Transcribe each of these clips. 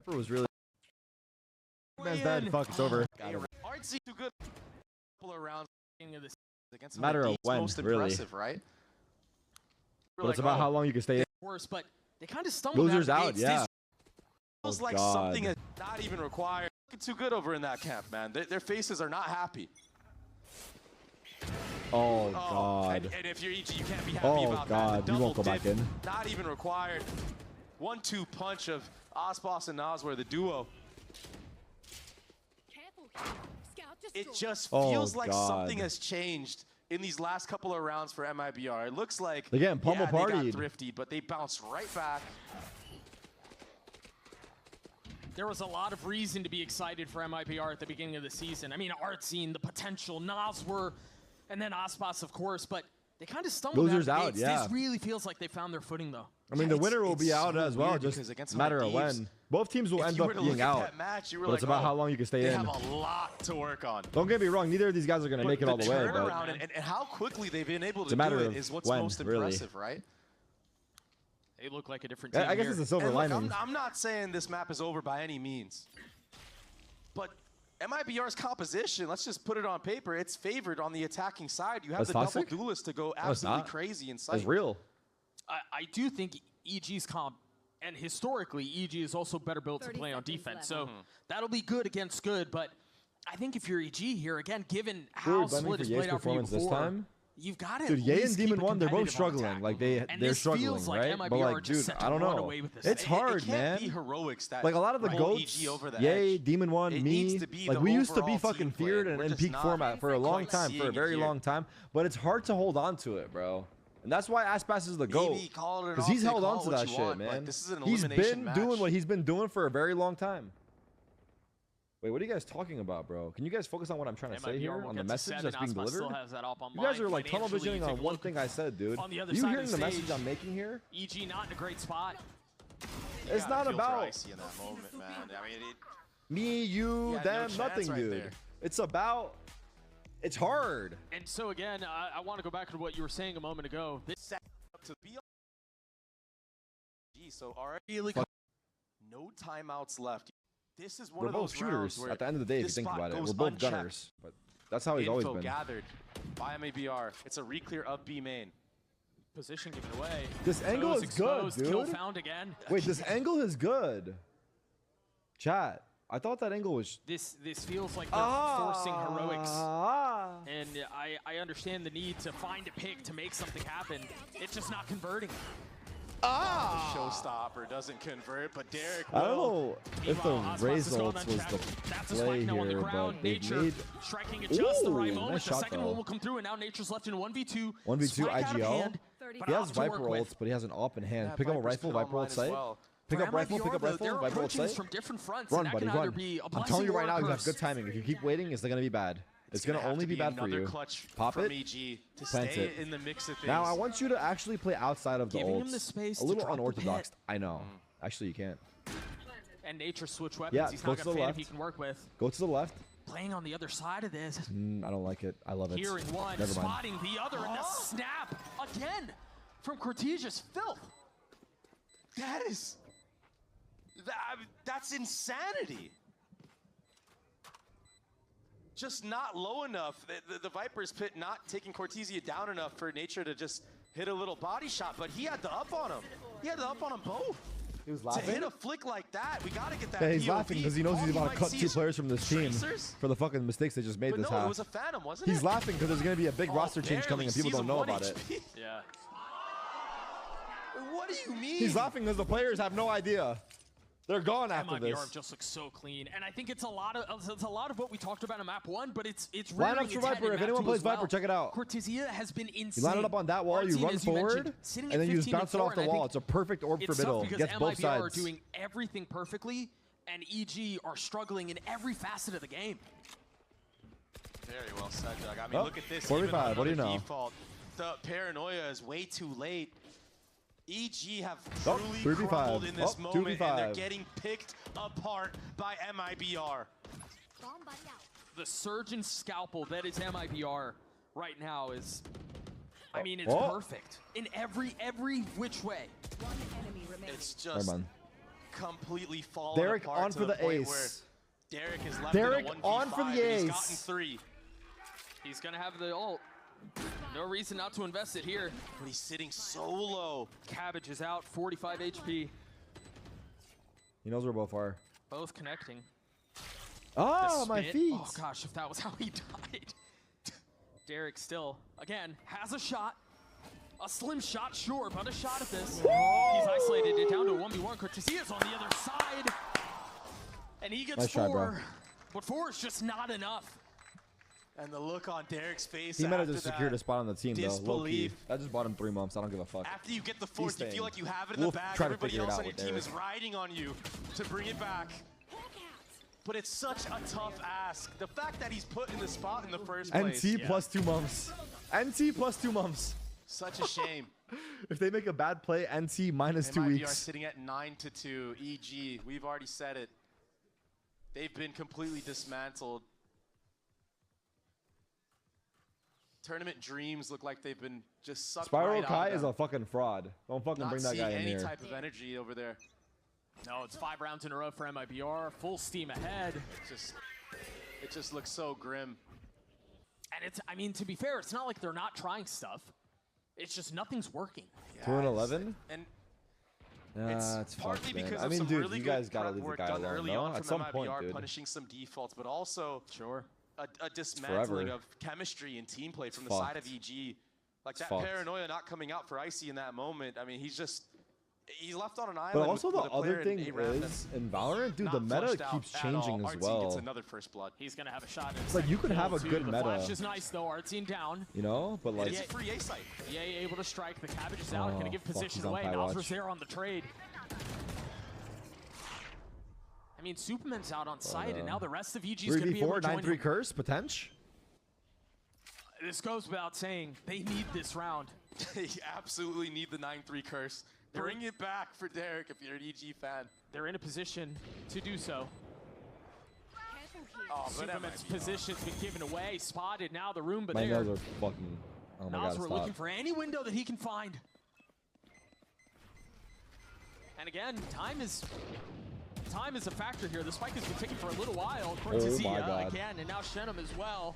Was really man's dead. Fuck, it's over. Artsy too good. Around against matter of when, most really. Impressive, right? But it's about how long you can stay in. Worse, but they kind of stumbled. Losers out, yeah. Feels like something is not even required. Too good over in that camp, man. Their faces are not happy. Oh God. And if you're EG, you can't be happy about that. You won't go back in. Not even required. 1-2 punch of Osboss and Nosware, the duo. It just feels like something has changed in these last couple of rounds for MIBR. It looks like they're getting pummel partied. They got thrifty, but they bounced right back. There was a lot of reason to be excited for MIBR at the beginning of the season. I mean, Artsy, the potential, Nosware, and then Osboss, of course, but they kind of stumbled. Losers out, yeah. This really feels like they found their footing, though. I mean, the winner will be out as well, just a matter of when. Both teams will end up being out, but it's about how long you can stay in. They have a lot to work on. Don't get me wrong, neither of these guys are going to make it all the way. But and how quickly they've been able to do it is what's most impressive, right? They look like a different team. I guess it's a silver lining. I'm not saying this map is over by any means, but MIBR's composition, let's just put it on paper, it's favored on the attacking side. You have the double duelists to go absolutely crazy inside. It's real. I do think EG's comp, and historically, EG is also better built to play on defense. So that'll be good against good, but I think if you're EG here, again, given how Split has played out for you before, you've got to. Dude, Ye and Demon 1, they're both struggling. Like they're struggling, right? But like, dude, I don't know. It's hard, man. Like a lot of the goats, Ye, Demon 1, me, like we used to be fucking feared in peak format for a long time, for a very long time. But it's hard to hold on to it, bro. And that's why Aspas is the GOAT. Because he's held on to that shit, man. He's been doing what he's been doing for a very long time. Wait, what are you guys talking about, bro? Can you guys focus on what I'm trying to say here on the message that's being delivered? You guys are like tunnel visioning on one thing I said, dude. Are you hearing the message I'm making here? EG not in a great spot. It's not about in that moment, man. I mean, me, you, them, nothing, dude. It's about. It's hard. And so again, I want to go back to what you were saying a moment ago. This set up to be. So already no timeouts left. This is one of those shooters at the end of the day. If you think about it, we're both gunners. But that's how he's always been. Gathered by MIBR. It's a reclear of B main. Position given away. This angle is good, dude. Kill found again. Wait, this angle is good. Chat. I thought that angle was. This feels like they're forcing heroics, and I understand the need to find a pick to make something happen. It's just not converting. Showstopper doesn't convert, but Derek will. I don't know if the results was the play here, but they made. Striking at just the right moment. Nice shot, the second one will come through, and now Nature's left in 1v2. 1v2 IGL. He has Viper ults, but he has an AWP in hand. Pick up a rifle, Viper ult sight. Pick up rifle, Viper ult sight. From different fronts, run, buddy, run. I'm telling you right now, you have good timing. If you keep waiting, it's going to be bad. It's going to only be bad for you. Pop it, plant it. In the mix of things. Now, I want you to actually play outside of the ults. A little unorthodox. I know. Actually, you can't. And Nature switch weapons. He's not got a fan he can work with. Go to the left. Playing on the other side of this. I don't like it. I love it. Hearing one, spotting the other, and the snap again from Cortesia's filth. That's insanity. Just not low enough. The Viper's pit not taking Cortesia down enough for Nature to just hit a little body shot, but he had the up on him. He had the up on them both. He was laughing. To hit a flick like that, we got to get that. Yeah, he's laughing because he knows he's about to cut 2 players from this team for the fucking mistakes they just made this half. It was a Phantom, wasn't it? He's laughing because there's going to be a big roster change coming and people don't know about it. Yeah. What do you mean? He's laughing because the players have no idea. They're gone after this. MIBR just looks so clean, and I think it's a lot of what we talked about in map 1, but it's lineups for Viper. If anyone plays Viper, check it out. Cortesia has been insane. You line it up on that wall, you run forward, and then you just bounce it off the wall. It's a perfect orb for middle. Gets both sides. MIBR are doing everything perfectly, and EG are struggling in every facet of the game. Very well said, Doug. I mean, look at this. 45. What do you know? Default, the paranoia is way too late. EG have truly crumbled in this moment, and they're getting picked apart by MIBR. The surgeon scalpel that is MIBR right now is I mean, it's perfect in every which way. One enemy remaining. It's just completely fallen Derek apart on to for the point ace. Where Derek is left Derek in a 1v5, on for the ace. He's gotten 3. He's gonna have the ult. No reason not to invest it here. But he's sitting so low. Cabbage is out, 45 HP. He knows where both are. Both connecting. Oh, my feet. Oh gosh, if that was how he died. Derek still, again, has a shot. A slim shot, sure, but a shot at this. He's isolated it down to a 1v1. Cortesia's on the other side. And he gets 4. But 4 is just not enough. And the look on Derek's face. He might have just secured a spot on the team, though. Disbelief. I just bought him 3 months. I don't give a fuck. After you get the 4th, you feel like you have it in the bag. Everybody else on your team is riding on you to bring it back. But it's such a tough ask. The fact that he's put in the spot in the first place. NT plus 2 months. NT plus 2 months. Such a shame. If they make a bad play, NT minus 2 MIBR weeks. sitting at 9-2. EG, we've already said it. They've been completely dismantled. Tournament dreams look like they've been just sucked Spiral right Kai out of is them. a fucking fraud. Don't fucking bring that guy in here. Not seeing any type of energy over there. No, it's 5 rounds in a row for MIBR. Full steam ahead. It just looks so grim. And it's, I mean, to be fair, it's not like they're not trying stuff. It's just nothing's working. Yeah, 2-11? And it's partly fucked, because I of mean, some dude, really you guys good gotta prep leave the work guy done alone, early no? on At from some point, MIBR, dude. punishing some defaults, but also a dismantling of chemistry and team play from the side of EG. Like that paranoia not coming out for Icy in that moment. I mean, he's left on an island. But also with the other thing is, in Valorant, dude, the meta keeps changing as well. Gets another first blood. He's gonna have a shot. It's like you could have a good meta. The flash is nice though. Artsine down. You know, but like it's a free A site. Yeah, able to strike. The Cabbage is out. Gonna give position away. Nalzer's there on the trade. I mean, Superman's out on site, and now the rest of EG is gonna be able to join 9-3 curse potential. This goes without saying. They need this round. They absolutely need the 9-3 curse. Bring it back for Derek if you're an EG fan. They're in a position to do so. Oh, Superman's position's been given away. Spotted now the room, but my nails are fucking. Oh my god, we're looking for any window that he can find. And again, time is a factor here. The spike has been ticking for a little while. Cortezia again, and now Shenum as well.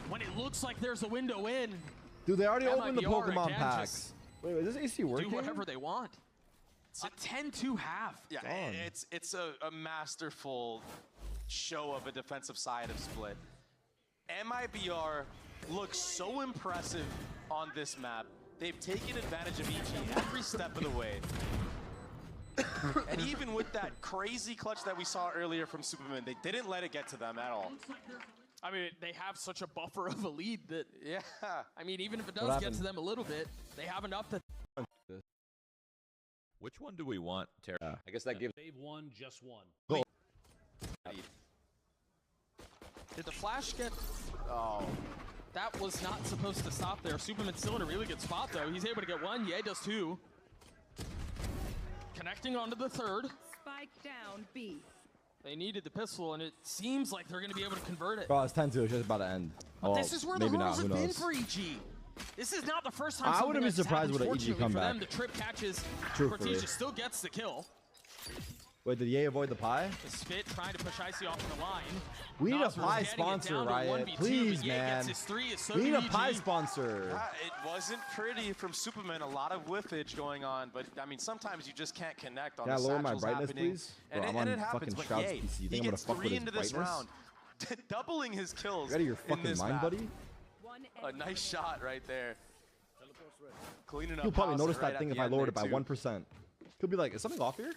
When it looks like there's a window in. Dude, they already opened the Pokemon packs. Wait, is this AC working? Do whatever they want. It's a 10-2 half. Yeah, it's a masterful show of a defensive side of split. MIBR looks so impressive on this map. They've taken advantage of EG every step of the way. And even with that crazy clutch that we saw earlier from Superman, they didn't let it get to them at all. I mean, they have such a buffer of a lead that, yeah. I mean, even if it does get to them a little bit, they have enough that. Which one do we want, Terry? I guess that gives. They've won just one. Cool. Did the flash get? Oh. That was not supposed to stop there. Superman's still in a really good spot, though. He's able to get 1. Ye does 2. Connecting onto the 3rd. Spike down B. They needed the pistol, and it seems like they're going to be able to convert it. Bro, it's 10-2. It's just about to end. But this is where the rules have been for EG. This is not the first time. I wouldn't be surprised with an EG comeback. The trip catches. Cortezia still gets the kill. Wait, did Ye avoid the pie? The spit trying to push Icy off the line. We need a pie sponsor, Riot. Please, man. We need a pie sponsor. It wasn't pretty from Superman. A lot of whiffage going on, but I mean, sometimes you just can't connect on the lower my satchels brightness, happening. please? Bro, I'm on fucking Shroud's PC. You think I'm gonna fuck with his into this brightness? round, doubling his kills. You out of your fucking mind, buddy? A nice shot right there. Cleaning up. You'll probably notice that thing if I lowered it by 1%. Could be like, is something off here?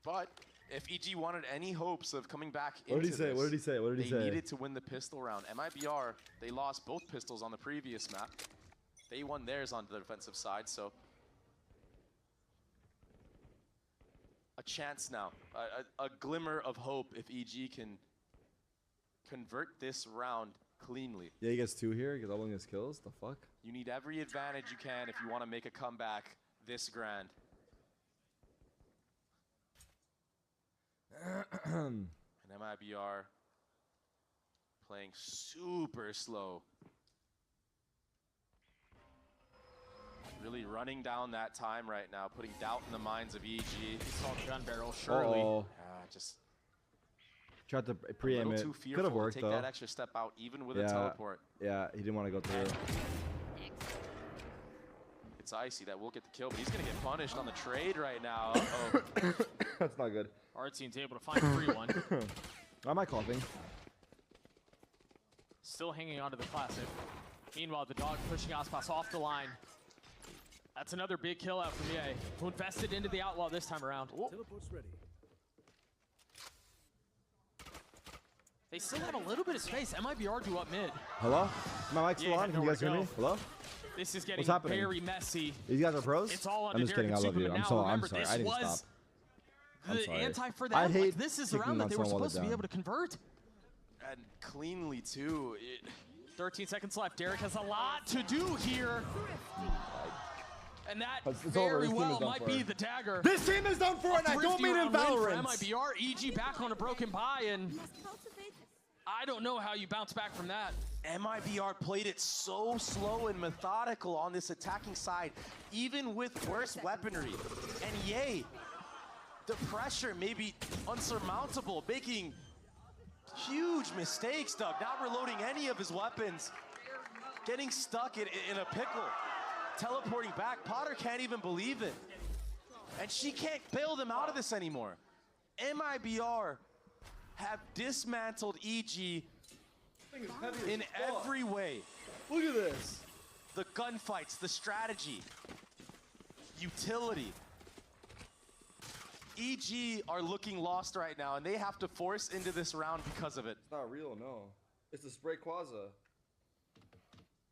But if EG wanted any hopes of coming back into What did he say? What did he say? What did he say? They needed to win the pistol round. MIBR, they lost both pistols on the previous map. They won theirs on the defensive side, so a chance now, a glimmer of hope if EG can convert this round cleanly. Yeah, he gets 2 here. He gets doubling his kills. The fuck? You need every advantage you can if you want to make a comeback this grand. And MIBR playing super slow. Really running down that time right now, putting doubt in the minds of EG. He saw the gun barrel, surely. Just tried to pre-aim it. Could have worked, take though. that extra step out, even with a teleport. Yeah, he didn't want to go through. It's Icy that will get the kill, but he's going to get punished on the trade right now. Uh-oh. That's not good. Artzine's able to find a free one. Why am I coughing? Still hanging on to the classic. Meanwhile, the dog pushing Aspas off the line. That's another big kill out from Ye, who invested into the Outlaw this time around. Teleport's ready. They still have a little bit of space. MIBR do up mid. Hello? My mic's still on. Can you guys hear me? Hello? This is getting very messy. These guys are pros? It's all I'm just kidding. I love you. I'm sorry. I didn't stop. The anti for that. Like, this is the round that they were supposed to be able to convert. And cleanly, too. 13 seconds left. Derek has a lot to do here. And that very well might be the dagger. This team is done for, and I don't mean in Valorant. MIBR, EG back on a broken buy, and I don't know how you bounce back from that. MIBR played it so slow and methodical on this attacking side, even with worse weaponry. And Ye, the pressure may be unsurmountable, making huge mistakes, Doug. Not reloading any of his weapons, getting stuck in a pickle. Teleporting back. Potter can't even believe it. And she can't bail them out of this anymore. MIBR have dismantled EG in every way. Look at this. The gunfights, the strategy, utility. EG are looking lost right now, and they have to force into this round because of it. It's not real, no. It's the spray quaza.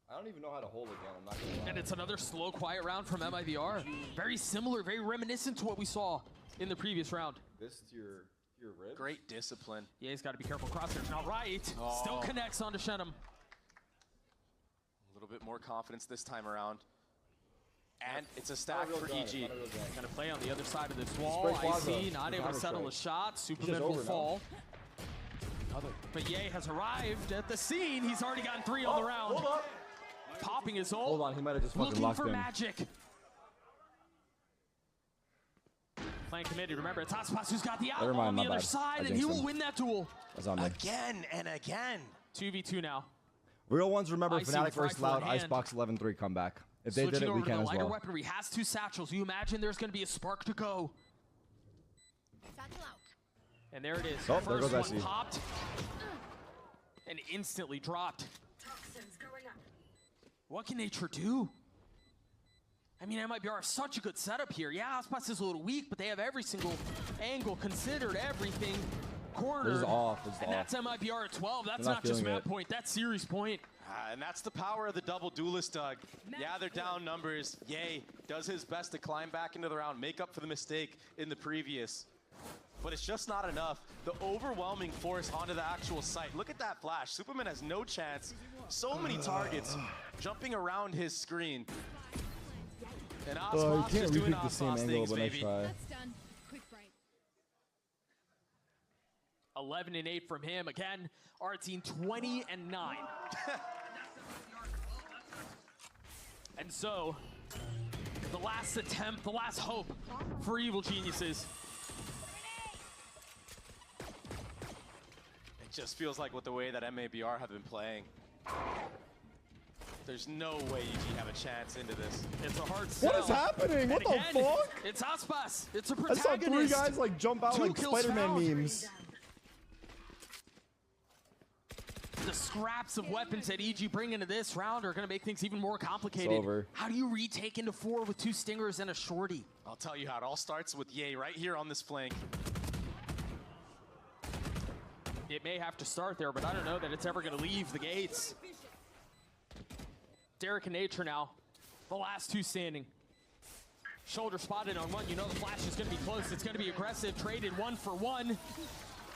I don't even know how to hold it down, I'm not gonna lie. And it's another slow, quiet round from MIBR. Very similar, very reminiscent to what we saw in the previous round. This to your ribs? Great discipline. Yeah, he's got to be careful. Crosshair's not right. Still connects onto Shenum. A little bit more confidence this time around. And it's a stack for EG. Gonna play on the other side of this wall. Icy not able to settle a shot. Superman will fall. But Ye has arrived at the scene. He's already gotten 3 on the round. Hold up. Popping his ult. Hold on, he might have just fucking looking locked for him. magic. Playing committed. Remember, it's Aspas who's got the Outlaw on the other side, and he will win that duel. That's on me. Again and again. 2v2 now. Real ones remember Icy Fnatic with versus rifle Loud, in hand. Icebox 11-3 comeback. If they Switching did it, we over to can the as lighter well. weaponry. Has 2 satchels. You imagine there's going to be a spark to go. And there it is. Oh, there goes First one Icy. popped and instantly dropped. What can Nature do? I mean, MIBR has such a good setup here. Yeah, Aspas is a little weak, but they have every single angle considered, everything cornered. This is off. This is and off. that's MIBR at 12. That's not just map point. That's series point. And that's the power of the double duelist, Doug. Yeah, they're down numbers. Ye does his best to climb back into the round, make up for the mistake in the previous. But it's just not enough. The overwhelming force onto the actual site. Look at that flash. Superman has no chance. So many targets jumping around his screen. And Aspas just doing Aspas things, baby. That's done. Quick break. 11 and 8 from him. Again, our team 20 and 9. And so, the last attempt, the last hope for Evil Geniuses. It just feels like with the way that MABR have been playing. There's no way EG have a chance into this. It's a hard sell. What is happening? What the fuck? It's Aspas. It's a I protagonist. saw 3 guys like jump out 2 like kills Spider-Man found. memes. The scraps of weapons that EG bring into this round are going to make things even more complicated. It's over. How do you retake into 4 with 2 stingers and a shorty? I'll tell you how it all starts with Ye right here on this flank. It may have to start there, but I don't know that it's ever going to leave the gates. Derek and Nature now, the last 2 standing. Shoulder spotted on 1. You know the flash is going to be close. It's going to be aggressive. Traded 1 for 1.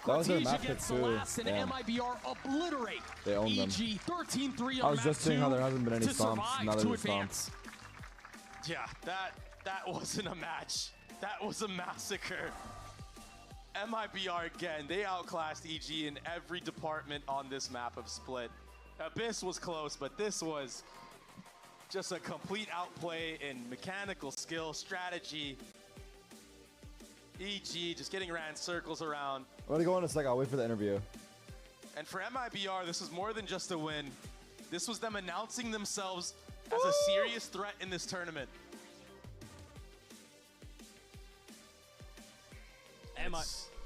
That was their Cortesia map pick gets the too. last, and Damn. MIBR obliterate They own them. EG 13-3 on I was just saying how there hasn't been any to stomps. survive, Now to there's advance. stomps. Yeah, that wasn't a match. That was a massacre. MIBR again, they outclassed EG in every department on this map of Split. Abyss was close, but this was Just a complete outplay in mechanical skill, strategy. EG just getting around circles around. I'm gonna go in a second. I'll wait for the interview. And for MIBR, this is more than just a win. This was them announcing themselves as a serious threat in this tournament.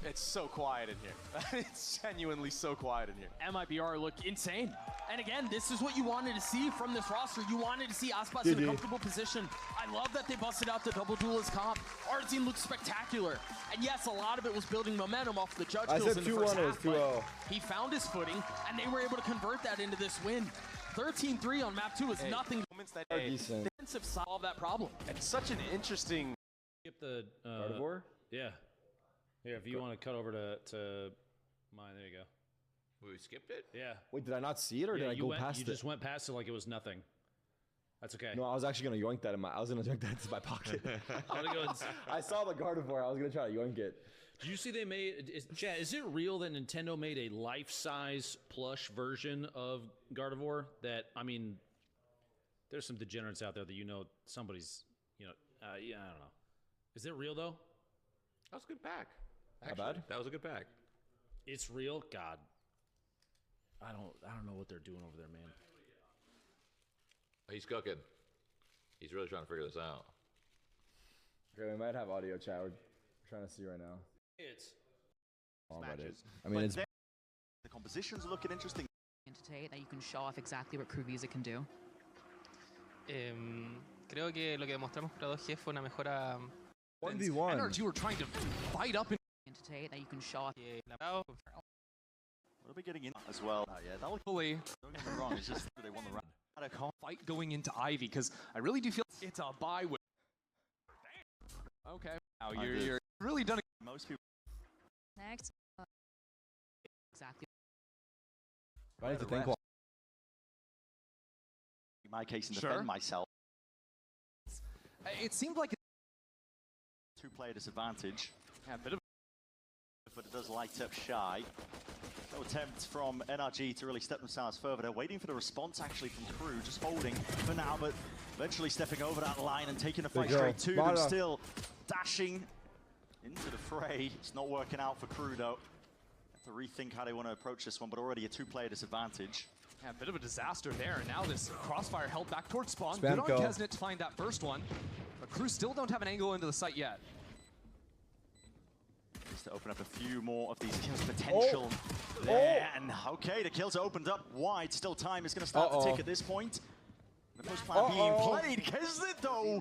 It's so quiet in here. It's genuinely so quiet in here. MIBR look insane. And again, this is what you wanted to see from this roster. You wanted to see Aspas in a comfortable position. I love that they busted out the double duelist comp. Our team looks spectacular. And yes, a lot of it was building momentum off the judge kills in the first half. But he found his footing, and they were able to convert that into this win. 13-3 on map 2 is nothing. That defensive solve that problem. It's such an interesting. Skip the Gardevoir? Yeah. Here, if you want to cut over to mine, there you go. We skipped it? Yeah. Wait, did I not see it, or did I go past it? You just went past it like it was nothing. That's okay. No, I was actually gonna yoink that I was gonna yoink that into my pocket. I saw the Gardevoir. I was gonna try to yoink it. Did you see they made? Chad, is it real that Nintendo made a life-size plush version of Gardevoir? That, I mean, there's some degenerates out there that somebody's, yeah, I don't know. Is it real though? That was a good pack. Not bad. That was a good pack. It's real? God. I don't know what they're doing over there, man. He's cooking. He's really trying to figure this out. Okay, we might have audio chat. We're trying to see right now. I mean, it's the compositions are looking interesting. That you can show off exactly what Crew Visa can do. Creo que lo que demostramos para 2G fue una mejora. 1v1. NRG were trying to fight up and That you can show off. What are we getting in as well? Yeah, that looked fully. Don't get me wrong, it's just that they won the round. had a fight going into Ivy, because I really do feel it's a bye with. Okay, now you're really done. Most people. Next. Exactly. I need to think. In my case, and defend myself. It seemed like two-player disadvantage. Yeah, a bit of. But it does light up Shy. No attempt from NRG to really step themselves further. They're waiting for the response actually from Crew, just holding for now, but eventually stepping over that line and taking the fight straight to them. Still dashing into the fray. It's not working out for Crew though. Have to rethink how they want to approach this one, but already a two-player disadvantage. Yeah, a bit of a disaster there, and now this crossfire held back towards spawn. Good on Kesnet to find that first one, but Crew still don't have an angle into the site yet. Just to open up a few more of these kills potential there, and okay, the kills opened up wide. Still time is going to start to tick at this point. The push plan being played. Kesnet though,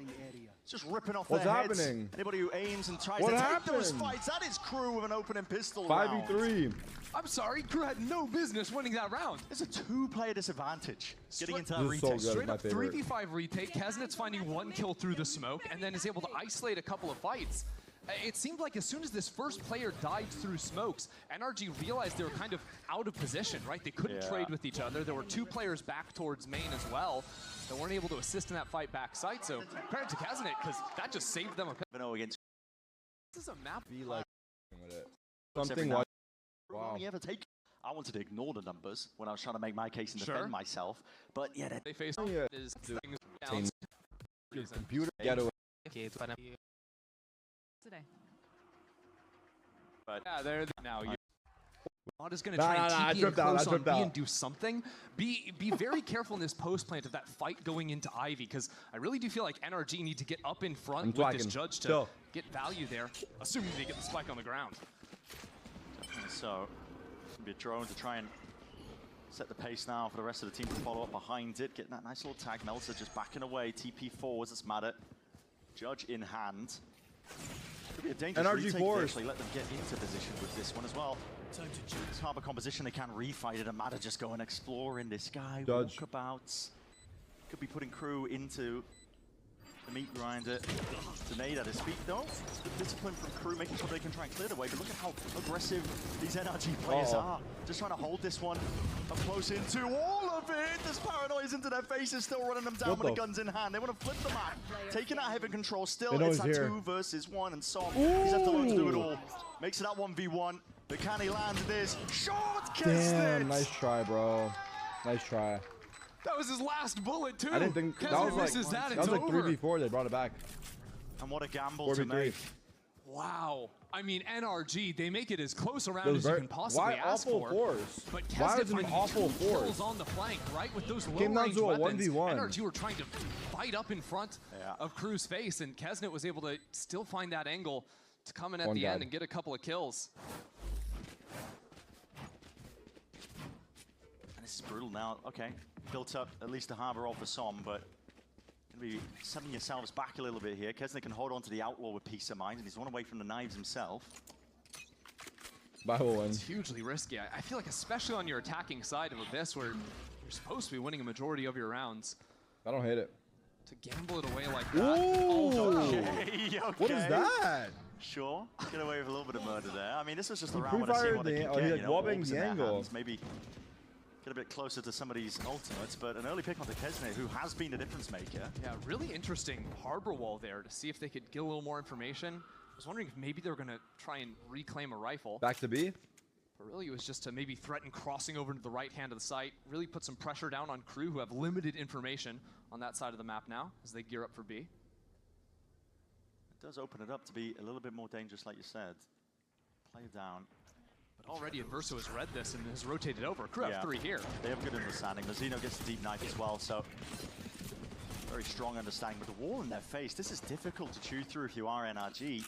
just ripping off their heads. Anybody who aims and tries to take those fights, that is Crew with an opening pistol 5v3. I'm sorry, Crew had no business winning that round. It's a two-player disadvantage. Getting into that retake. Straight up 3v5 retake. Kesnet's finding one kill through the smoke, and then is able to isolate a couple of fights. It seemed like as soon as this first player died through smokes, NRG realized they were kind of out of position, right? They couldn't trade with each other. There were two players back towards main as well. They weren't able to assist in that fight backside, so credit to Kesnet, because that just saved them a couple. This is a map. Be like with it. Something like ever take. I wanted to ignore the numbers when I was trying to make my case and defend myself, but yeah, they face is your computer getaway. Today. But yeah, they're now. Mod is going to try and keep close on B and do something. Be very careful in this post plant of that fight going into Ivy, because I really do feel like NRG need to get up in front with this judge to get value there, assuming they get the spike on the ground. So, it's going to be a drone to try and set the pace now for the rest of the team to follow up behind it. Getting that nice little tag. Meltzer just backing away. TP forwards. It's Matter. Judge in hand. Could be a dangerous retake to actually let them get into position with this one as well. This harbor composition, they can refight it. And Matter just go and explore in this guy. Walkabouts. Could be putting Crew into the meat grinder. Grenade at his feet though. Good discipline from Crew, making sure they can try and clear the way. But look at how aggressive these NRG players are. Just trying to hold this one up close into all of it. This paranoia's into their faces, still running them down with the guns in hand. They want to flip the map. Taking that heavy control still. It's that 2 versus 1, and Som, he's left alone to do it all. Makes it that 1v1. But can he land this? Short kiss. Damn, nice try, bro. Nice try. That was his last bullet, too. I didn't think that was like 3v4. They brought it back. And what a gamble to make. Wow. I mean, NRG, they make it as close around as you can possibly ask for. But Why was it an awful force? On the flank, right? With those Came down low-range to a weapons, 1v1. NRG were trying to fight up in front of Crew's face, and Kesnet was able to still find that angle to come in at the end and get a couple of kills. And this is brutal now. Okay, built up at least a harbor of the Somme, but going to be setting yourselves back a little bit here. Kesnet can hold on to the Outlaw with peace of mind, and he's one away from the knives himself. It's hugely risky. I feel like especially on your attacking side of Abyss, where you're supposed to be winning a majority of your rounds. I don't hate it. To gamble it away like that. Ooh! Okay. What is that? Sure, get away with a little bit of murder there. I mean, this was just the round when I see what they can get. He's like wobbing the angle. Maybe get a bit closer to some of these ultimates, but an early pick onto Kesnet, who has been a difference maker. Yeah, really interesting harbor wall there to see if they could get a little more information. I was wondering if maybe they were going to try and reclaim a rifle. Back to B? But really it was just to maybe threaten crossing over to the right hand of the site, really put some pressure down on Crew, who have limited information on that side of the map now as they gear up for B. It does open it up to be a little bit more dangerous, like you said. Play down. But already Adverso has read this and has rotated over. Crew have 3 here. They have good understanding. Mazzino gets the deep knife as well, so very strong understanding. With the wall in their face, this is difficult to chew through if you are NRG.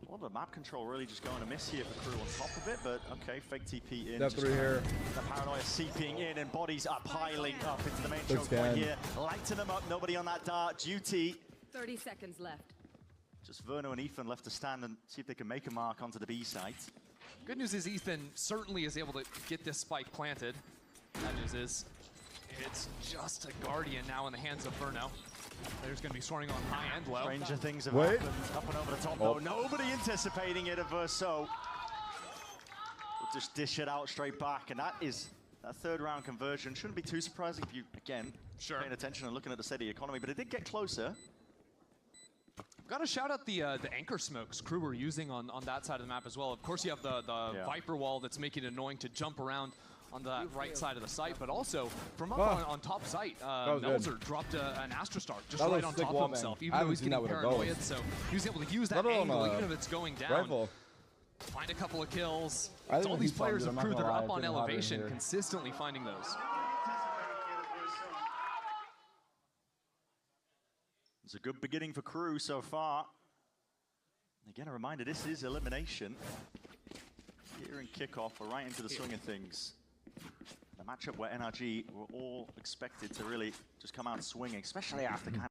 Well, the map control really just going to miss here for Crew on top of it, but okay, fake TP in. That's 3 here. The paranoia seeping in, and bodies are piling up into the main choke point here. Lighten them up, nobody on that dart. Duty. 30 seconds left. Just Verno and Ethan left to stand and see if they can make a mark onto the B site. Good news is Ethan certainly is able to get this spike planted. Bad news is it's just a Guardian now in the hands of Verno. There's going to be scoring on high and low. Stranger things have happened. Up and over the top, though. Nobody anticipating it, Adverso. We'll just dish it out straight back, and that third round conversion shouldn't be too surprising if you, again, paying attention and looking at the steady economy, but it did get closer. Got to shout out the anchor smokes Crew were using on that side of the map as well. Of course, you have the Viper wall that's making it annoying to jump around on the right side of the site, but also from up on top site, Melzer dropped an Astrostar just right on top of himself, even though he's getting paranoid, so he was able to use that angle, even if it's going down. Rifle. Find a couple of kills. It's all these players of Crew that are up on elevation, consistently finding those. It's a good beginning for Crew so far. Again, a reminder, this is elimination. Here in kickoff, we're right into the swing of things. The matchup where NRG were all expected to really just come out swinging, especially after kind of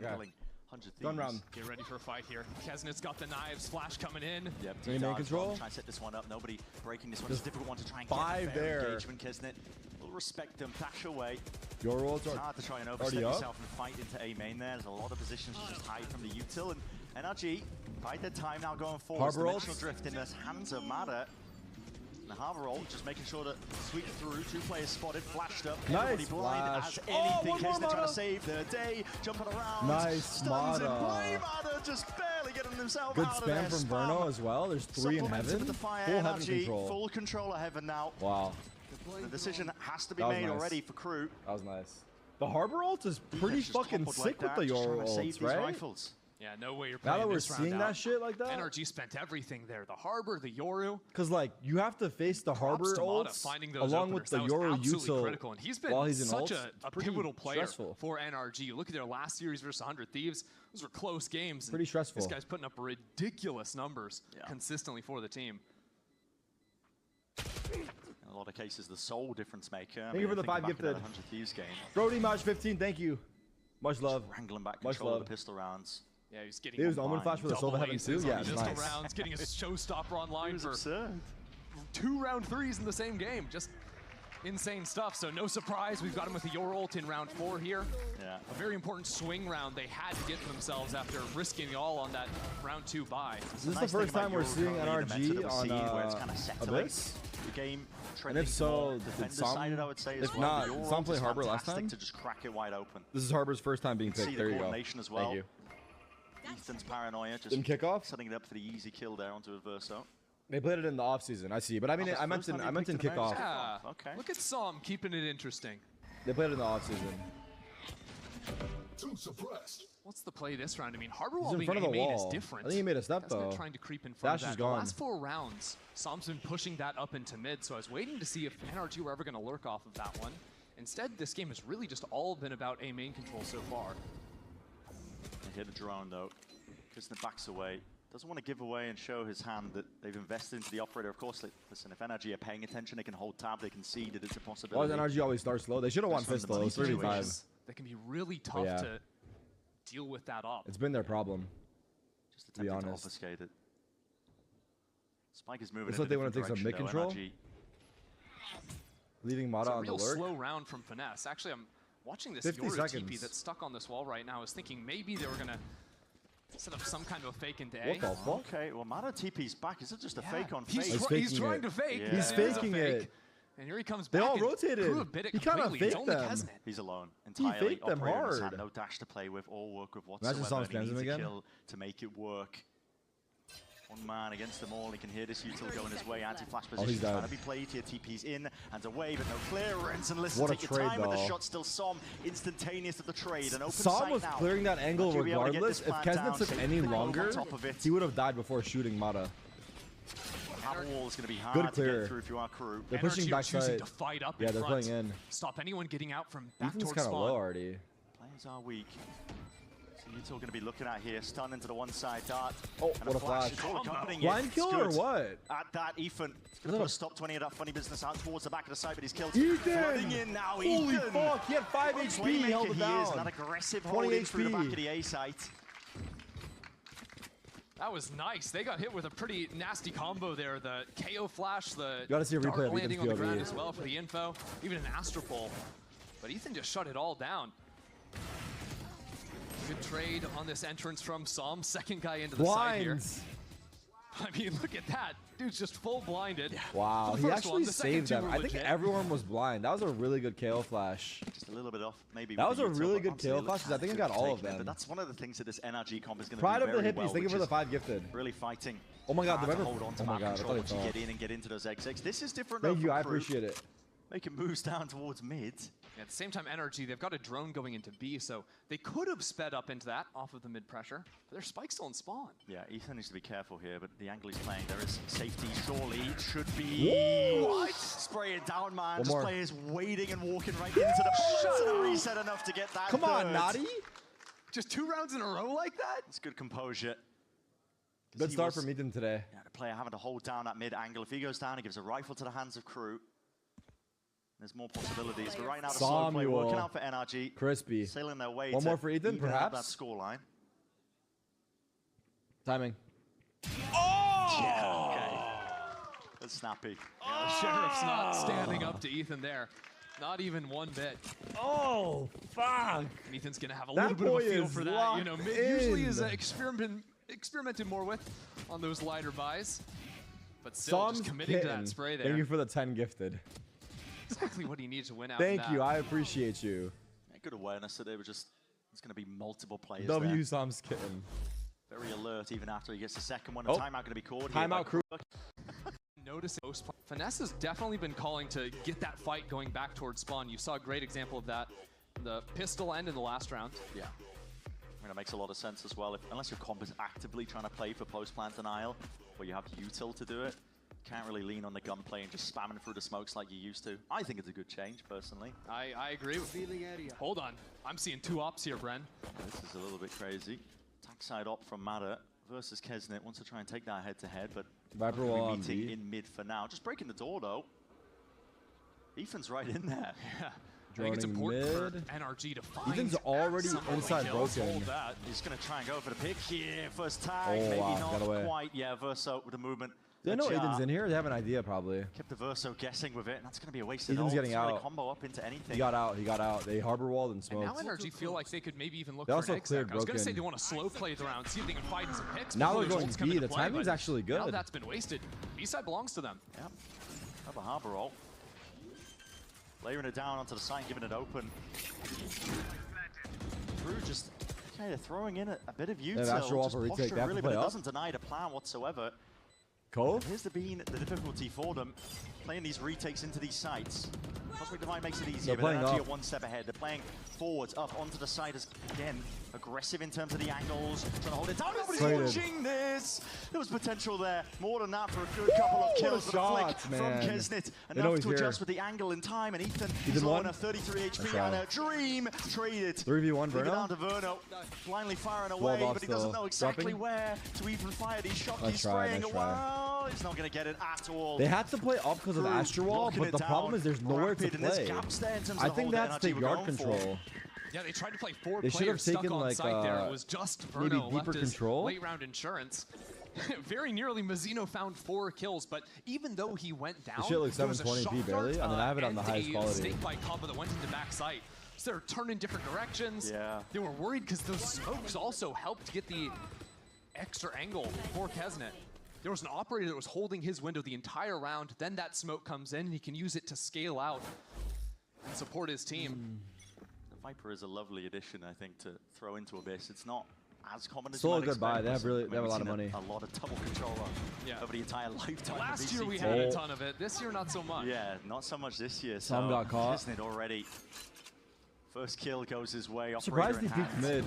handling 100 Thieves. Gun round. Get ready for a fight here. Kesnet's got the knives, Flash coming in. Yep, Main control. Try and set this one up. Nobody breaking this one. It's a difficult one to try and five get fair there. engagement. Kesnet will respect them, dash away. Your rolls It's are hard to try and overstep yourself and fight into A main there. There's a lot of positions to just hide from the util. And NRG, bide their time now going forward. Dimensional drift in the hands of Mada. And the Harbor ult just making sure to sweep through. 2 players spotted, flashed up. Nice blind flash. as anything. Kesnet trying Mada. to save the day, jumping around. Nice Stuns in Mada. play. Mada just barely getting himself Good out of spam there. from Verno as well. There's 3 in Supplemented heaven. with the fire Full heaven energy, control. full control of heaven now. Wow. The decision has to be That was made nice. already for Crew. That was nice. The Harbor ult is pretty Just fucking toppled sick like with the that, just trying Euro to save ults, these right? rifles. Yeah, no way you're Now playing that we're this round seeing out. that shit like that. NRG spent everything there. The Harbor, the Yoru. Because, like, you have to face the Harbor Props to Mada ults finding those along with openers. the That was Euro absolutely util critical. And he's been while he's in such ults. a Pretty pivotal player stressful. for NRG. You look at their last series versus 100 Thieves. Those were close games. Pretty stressful. This guy's putting up ridiculous numbers Yeah. consistently for the team. In a lot of cases, the sole difference maker. Thank you for the 5 gifted. 100 Thieves game. Brody Maj 15, thank you. Much love. Wrangling back Much control of love. the pistol rounds. Yeah, he's getting He was Omen Flash for the double Silver Heaven too. aces on Yeah, the it's pistol nice. rounds, getting a showstopper online for Absurd. 2 round 3s in the same game. Just insane stuff. So no surprise, we've got him with the Yor ult in round 4 here. Yeah. A very important swing round they had to get for themselves after risking it all on that round 2 bye. This is the first time we're seeing NRG on Abyss. The game And trending if so, more did defender-sided, I would say, as if well. not, The Euro did Sam ult play is Harbor last fantastic time? to just crack it wide open. This is Harbor's first time being You can picked. see There the you go. coordination as well. Thank you. Ethan's paranoia just Didn't kick off? setting it up for the easy kill there onto Verso. They played it in the off season. I see, but I mean, Oh, I meant first time in you picked an kickoff. Yeah. Okay. Look at Psalm keeping it interesting. They played it in the off season. What's the play this round? I mean, Harbor He's wall in being front of the A-main is wall. different. I think he made a step Kesnet though. trying to creep in front Dash of is that. gone. The last 4 rounds, Psalm's been pushing that up into mid, so I was waiting to see if NRG were ever going to lurk off of that one. Instead, this game has really just all been about A-main control so far. They hit a drone though. Kisner backs away. Doesn't want to give away and show his hand that they've invested into the operator. Of course, listen, if NRG are paying attention, they can hold tab, they can see that it's a Why possibility. does NRG always start slow? They should have won Just from fist the though. It was money 35. situation. That can be really tough yeah. to deal with that up. It's been their problem. Just to be attempting to honest. obfuscate it. Spike is moving Looks in like a they want to different take some direction, mid though. control. NRG Leaving It's Mada a on the real lurk. slow round from Finesse. Actually, I'm watching this 50 Yoru TP seconds. that's stuck on this wall right now. I was thinking maybe they were going to set up some kind of a fake into A. What the fuck? Okay, well, Mada TP's back. Is it just a Yeah. fake on He's, fake? He's he's faking trying it. to fake. Yeah. He's Yeah. It is a faking fake. it. And here he comes They back. all and rotated. Crew bit it He kinda completely. It's faked only them. Kesnet. He's alone entirely. faked them Operator in his hard. hand, no dash to play with, all work with Imagine whatsoever. Psalm and he spams him needs a again. kill to make it work. One man against them all. He can hear this util going his way. Anti-flash position he's trying dead. to be played here. TP's in and away, but no clearance. And listen, What a take your trade, time with the though. shot. Still Som instantaneous at the trade. An open Sam sight was now. clearing that angle Should be able to get regardless. this If plan Kesnet down, took take any the ball on longer, top of it. he would have died before shooting Mada. Hammer wall is going to be hard Good to clear. get through if you are Crew. They're pushing NRG back are choosing side. to fight up Yeah, in they're front. playing in. Stop anyone getting out from back Ethan's towards kind of spawn. low already. Players are weak. So util going to be looking at here. Stun into the one side dart. Oh, and what a flash. It's all accompanying it. Blind It's kill or good. what? At that, Ethan. It's going to put a stop 20 of that funny business out towards the back of the side, but he's killed. Ethan! Flooding in now, Holy Ethan. fuck, he had 5 What a HP, he held playmaker it he is, and that down. aggressive 20 holding through the HP. back of the A site. That was nice. They got hit with a pretty nasty combo there. The KO flash, the You gotta see a dart replay of landing on Ethan's the ground POV. as well for the info. Even an Astropole. But Ethan just shut it all down. Good trade on this entrance from Psalm. Second guy into the side here. Blinds. I mean, look at that. Dude's just full blinded. Wow, The he first actually one, the second saved two them. were I think legit. everyone was blind. That was a really good KO flash. Just a little bit off, maybe. That with was a the util, really but good obviously KO it looked flash, 'cause I think I good got for all of taking it, them. But that's one of the things that this NRG comp is going to Pride do of the very hippies. well, Thank you which for the is 5 gifted. really fighting. Oh my god, hard the to Venom. hold on to Oh my map god, I control thought he once you fell. get in and get into those exits. This is different. Thank though you, from I Crew. appreciate it. Making moves down towards mid. At the same time, NRG, they've got a drone going into B, so they could have sped up into that off of the mid pressure, but their spike's still in spawn. Yeah, Ethan needs to be careful here, but the angle he's playing, there is safety, surely. It should be. What? Spray it down, man. One Just more. players waiting and walking right into the bullets and a reset enough to get that. Come on, third. Naughty. Just 2 rounds in a row like that? It's good composure. Good he start was- from Ethan today. Yeah, the player having to hold down that mid angle. If he goes down, he gives a rifle to the hands of Crew. There's more possibilities, but right now the slow play working out for NRG. Crispy. Sailing their way One more for Ethan, perhaps? That scoreline. Timing. Oh! Yeah, okay. That's snappy. Yeah, the Sheriff's not standing up to Ethan there. Not even one bit. Oh, fuck. And Ethan's going to have a little bit of a feel for that. You know, usually is experimented more with on those lighter buys. But still just committing to that spray there. Thank you for the 10 gifted. Exactly what he needs to win out. Thank you. I appreciate you. Yeah, good awareness that there's going to be multiple players W there. Sam's kitten. Very alert even after he gets the second one. The timeout going to be called. Timeout crew. Notice Finesse has definitely been calling to get that fight going back towards spawn. You saw a great example of that. The pistol end in the last round. Yeah. I mean, it makes a lot of sense as well. Unless your comp is actively trying to play for post-plant denial, where you have util to do it, can't really lean on the gunplay and just spamming through the smokes like you used to. I think it's a good change, personally. I agree. Hold on. I'm seeing two ops here, Bren. This is a little bit crazy. Attack side op from Mada versus Kesnet. Wants to try and take that head-to-head, but Viper wall on meeting B. in mid for now. Just breaking the door, though. Ethan's right in there. Yeah. I think it's important for NRG to find. Ethan's already inside broken. He's going to try and go for the pick here. First tag, maybe not quite. Yeah, Verso with the movement. They know Aiden's in here. They have an idea, probably. Kept the Verso guessing with it, and that's going to be a waste of Aiden's getting out. Really combo up into anything. He got out. He got out. They harbor walled and smoked. And now NRG feel like they could maybe even look they for also an cleared I was going to say broken. they want to slow play the round, see if they can find some picks. Now they're going B. B. The timing's actually good. Now that's been wasted. B-side belongs to them. Yep. Have a harbor roll. Layering it down onto the side, giving it open. Drew just kind of throwing in a bit of util. Yeah, just retake. They have really, to play but it up. doesn't deny the plan whatsoever. Cove? Here's the difficulty for them, playing these retakes into these sites. Cosmic Divine makes it easier, but they're actually at one step ahead. They're playing forwards, up onto the side, again, aggressive in terms of the angles, trying to hold it down. Nobody's watching this! There was potential there, more than that for a good couple of kills. The flick from Kesnet, enough to adjust with the angle in time, and Ethan is low on a 33 HP and a Dream traded. 3v1 Verno. Down to Verno, blindly firing away, but he doesn't know exactly where to even fire these shots. He's spraying well, he's not going to get it at all. They had to play up because of the Astro Wall, but the problem is there's nowhere to play. I think that's the yard control. Yeah, they tried to play four players stuck on site there. It was just Verno left his late round insurance. Very nearly Mazzino found 4 kills, but even though he went down, this shit looks 720p barely. I mean, I have it on the highest quality. Snake bite combo that went into back sight. So they're turning different directions. Yeah. They were worried because those smokes also helped get the extra angle for Kesnet. There was an operator that was holding his window the entire round. Then that smoke comes in, and he can use it to scale out and support his team. The Viper is a lovely addition, I think, to throw into Abyss. It's not as common as still you a might good buy. They have a lot of money. A lot of double control over the entire lifetime. Last year we had a ton of it. This year not so much. Yeah, not so much this year. Some got caught. Isn't it already? First kill goes his way. Surprised he peeked mid.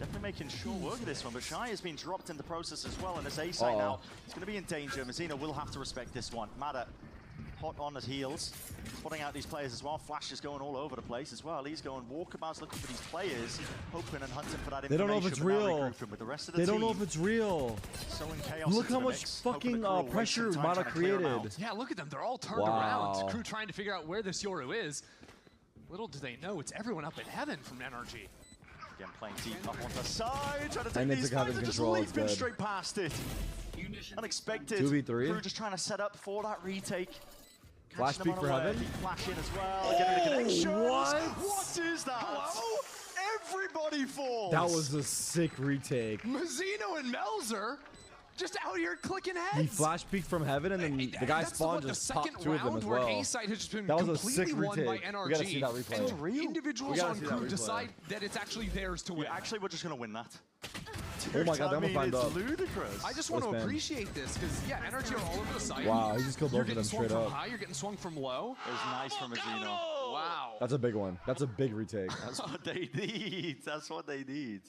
Definitely making sure work of this one, but Shy has been dropped in the process as well, and as A-side now, he's going to be in danger. Mazzino will have to respect this one. Mada, hot on his heels, spotting out these players as well. Flash is going all over the place as well. He's going walkabouts looking for these players, hoping and hunting for that information. They don't know if it's real. With the rest of the they don't know if it's real. Look how much fucking pressure Mada created. Yeah, look at them. They're all turned around. Crew trying to figure out where this Yoru is. Little do they know, it's everyone up in heaven from NRG. Again, playing deep up on the side, trying to take these guys and just leaping straight past it. Unexpected. 2v3. Crew just trying to set up for that retake. Flash peek for heaven. Flash in as well. Getting the connection. What is that? Hello? Everybody falls. That was a sick retake. Mazzino and Melzer just out here clicking heads. He flash peeked from heaven, and then the guy spawned just popped 2 of them as well. A-side has just been that was a sick retake. By NRG. We gotta see that replay. And individuals on crew decide that it's actually theirs to win. Actually, we're just gonna win that. Oh my god, that one climbed up. Ludicrous. I just want to appreciate this because yeah, NRG are all over the site. Wow, he just killed both of them straight up. High, you're getting swung from low. It was nice from Mazzino. Wow. That's a big one. That's a big retake. That's what they need. That's what they need.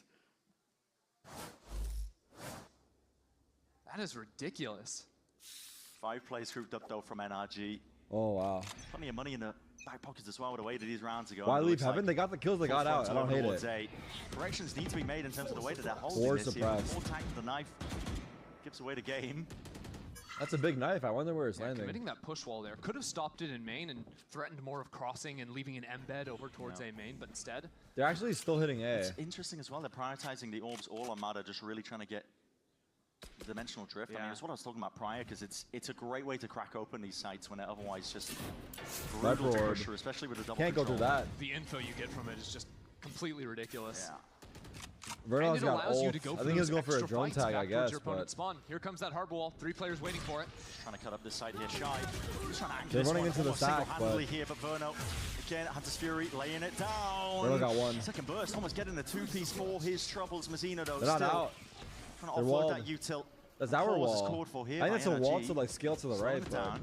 That is ridiculous. 5 plays grouped up though from NRG. Oh wow. Plenty of money in the back pockets as well with the way that these rounds are going. Why leave heaven? They got the kills they got out. I don't hate it. Corrections need to be made in terms of the way that they're holding this here. More tag to the knife gives away the game. That's a big knife. I wonder where it's landing. Committing that push wall there. Could have stopped it in main and threatened more of crossing and leaving an embed over towards A main, but instead... They're actually still hitting A. It's interesting as well. They're prioritizing the orbs all on Mada, just really trying to get dimensional drift. I mean, that's what I was talking about prior, because it's a great way to crack open these sites when they're otherwise just brutal to push through, especially with the double Can't control. go through that. The info you get from it is just completely ridiculous. Yeah. Vernon's got allows you ult. to go I for think he's those going for a extra drone fights tag, back I towards guess. your But opponent's spawn. Here comes that harbor wall. 3 players waiting for it. Trying to cut up this side here, Shy. He's trying to anchor they're this running one into the almost stack, single-handedly but here, but Verno, again, Hunter's Fury laying it down. Verno got one. Second burst, almost getting the 2-piece for his troubles. Mazzino, though, they're not still out. trying to They're offload walled. that util. That's our Pause is wall. called for here I think by it's a wall NRG. to like scale to the Slowing right. it But down.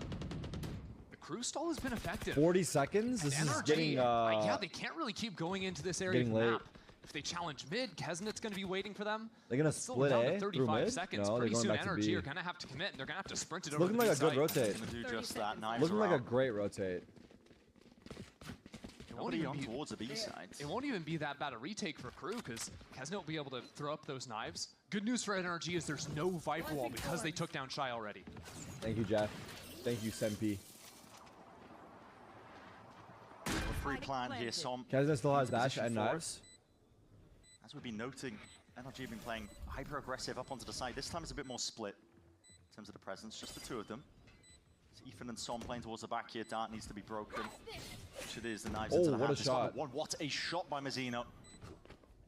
The crew stall has been effective. 40 seconds? This is NRG, getting yeah, they can't really keep going into this area of getting the late. map. If they challenge mid, Kesnet's going to be waiting for them. They're going to Still split down A to through 35 mid? seconds. No, they're Pretty going soon back to NRG B. are going to have to commit, and they're going to have to sprint it It's over looking to like the a good side. rotate. Gonna do just that. Knives Looking are like a out. great rotate. It won't Nobody even on be- towards the B side. It won't even be that bad a retake for crew because Kesnet will be able to throw up those knives. Good news for NRG is there's no Viper wall because they took down Shy already. Thank you, Jeff. Thank you, Senpi. Free plan here, Som. Kesnet still has into dash position and for it. knives. As we've been noting, NRG have been playing hyper-aggressive up onto the side. This time it's a bit more split in terms of the presence, just the two of them. It's Ethan and Som playing towards the back here. Dart needs to be broken, which it is. The knives into the what hand. a shot. What a shot by Mazzino.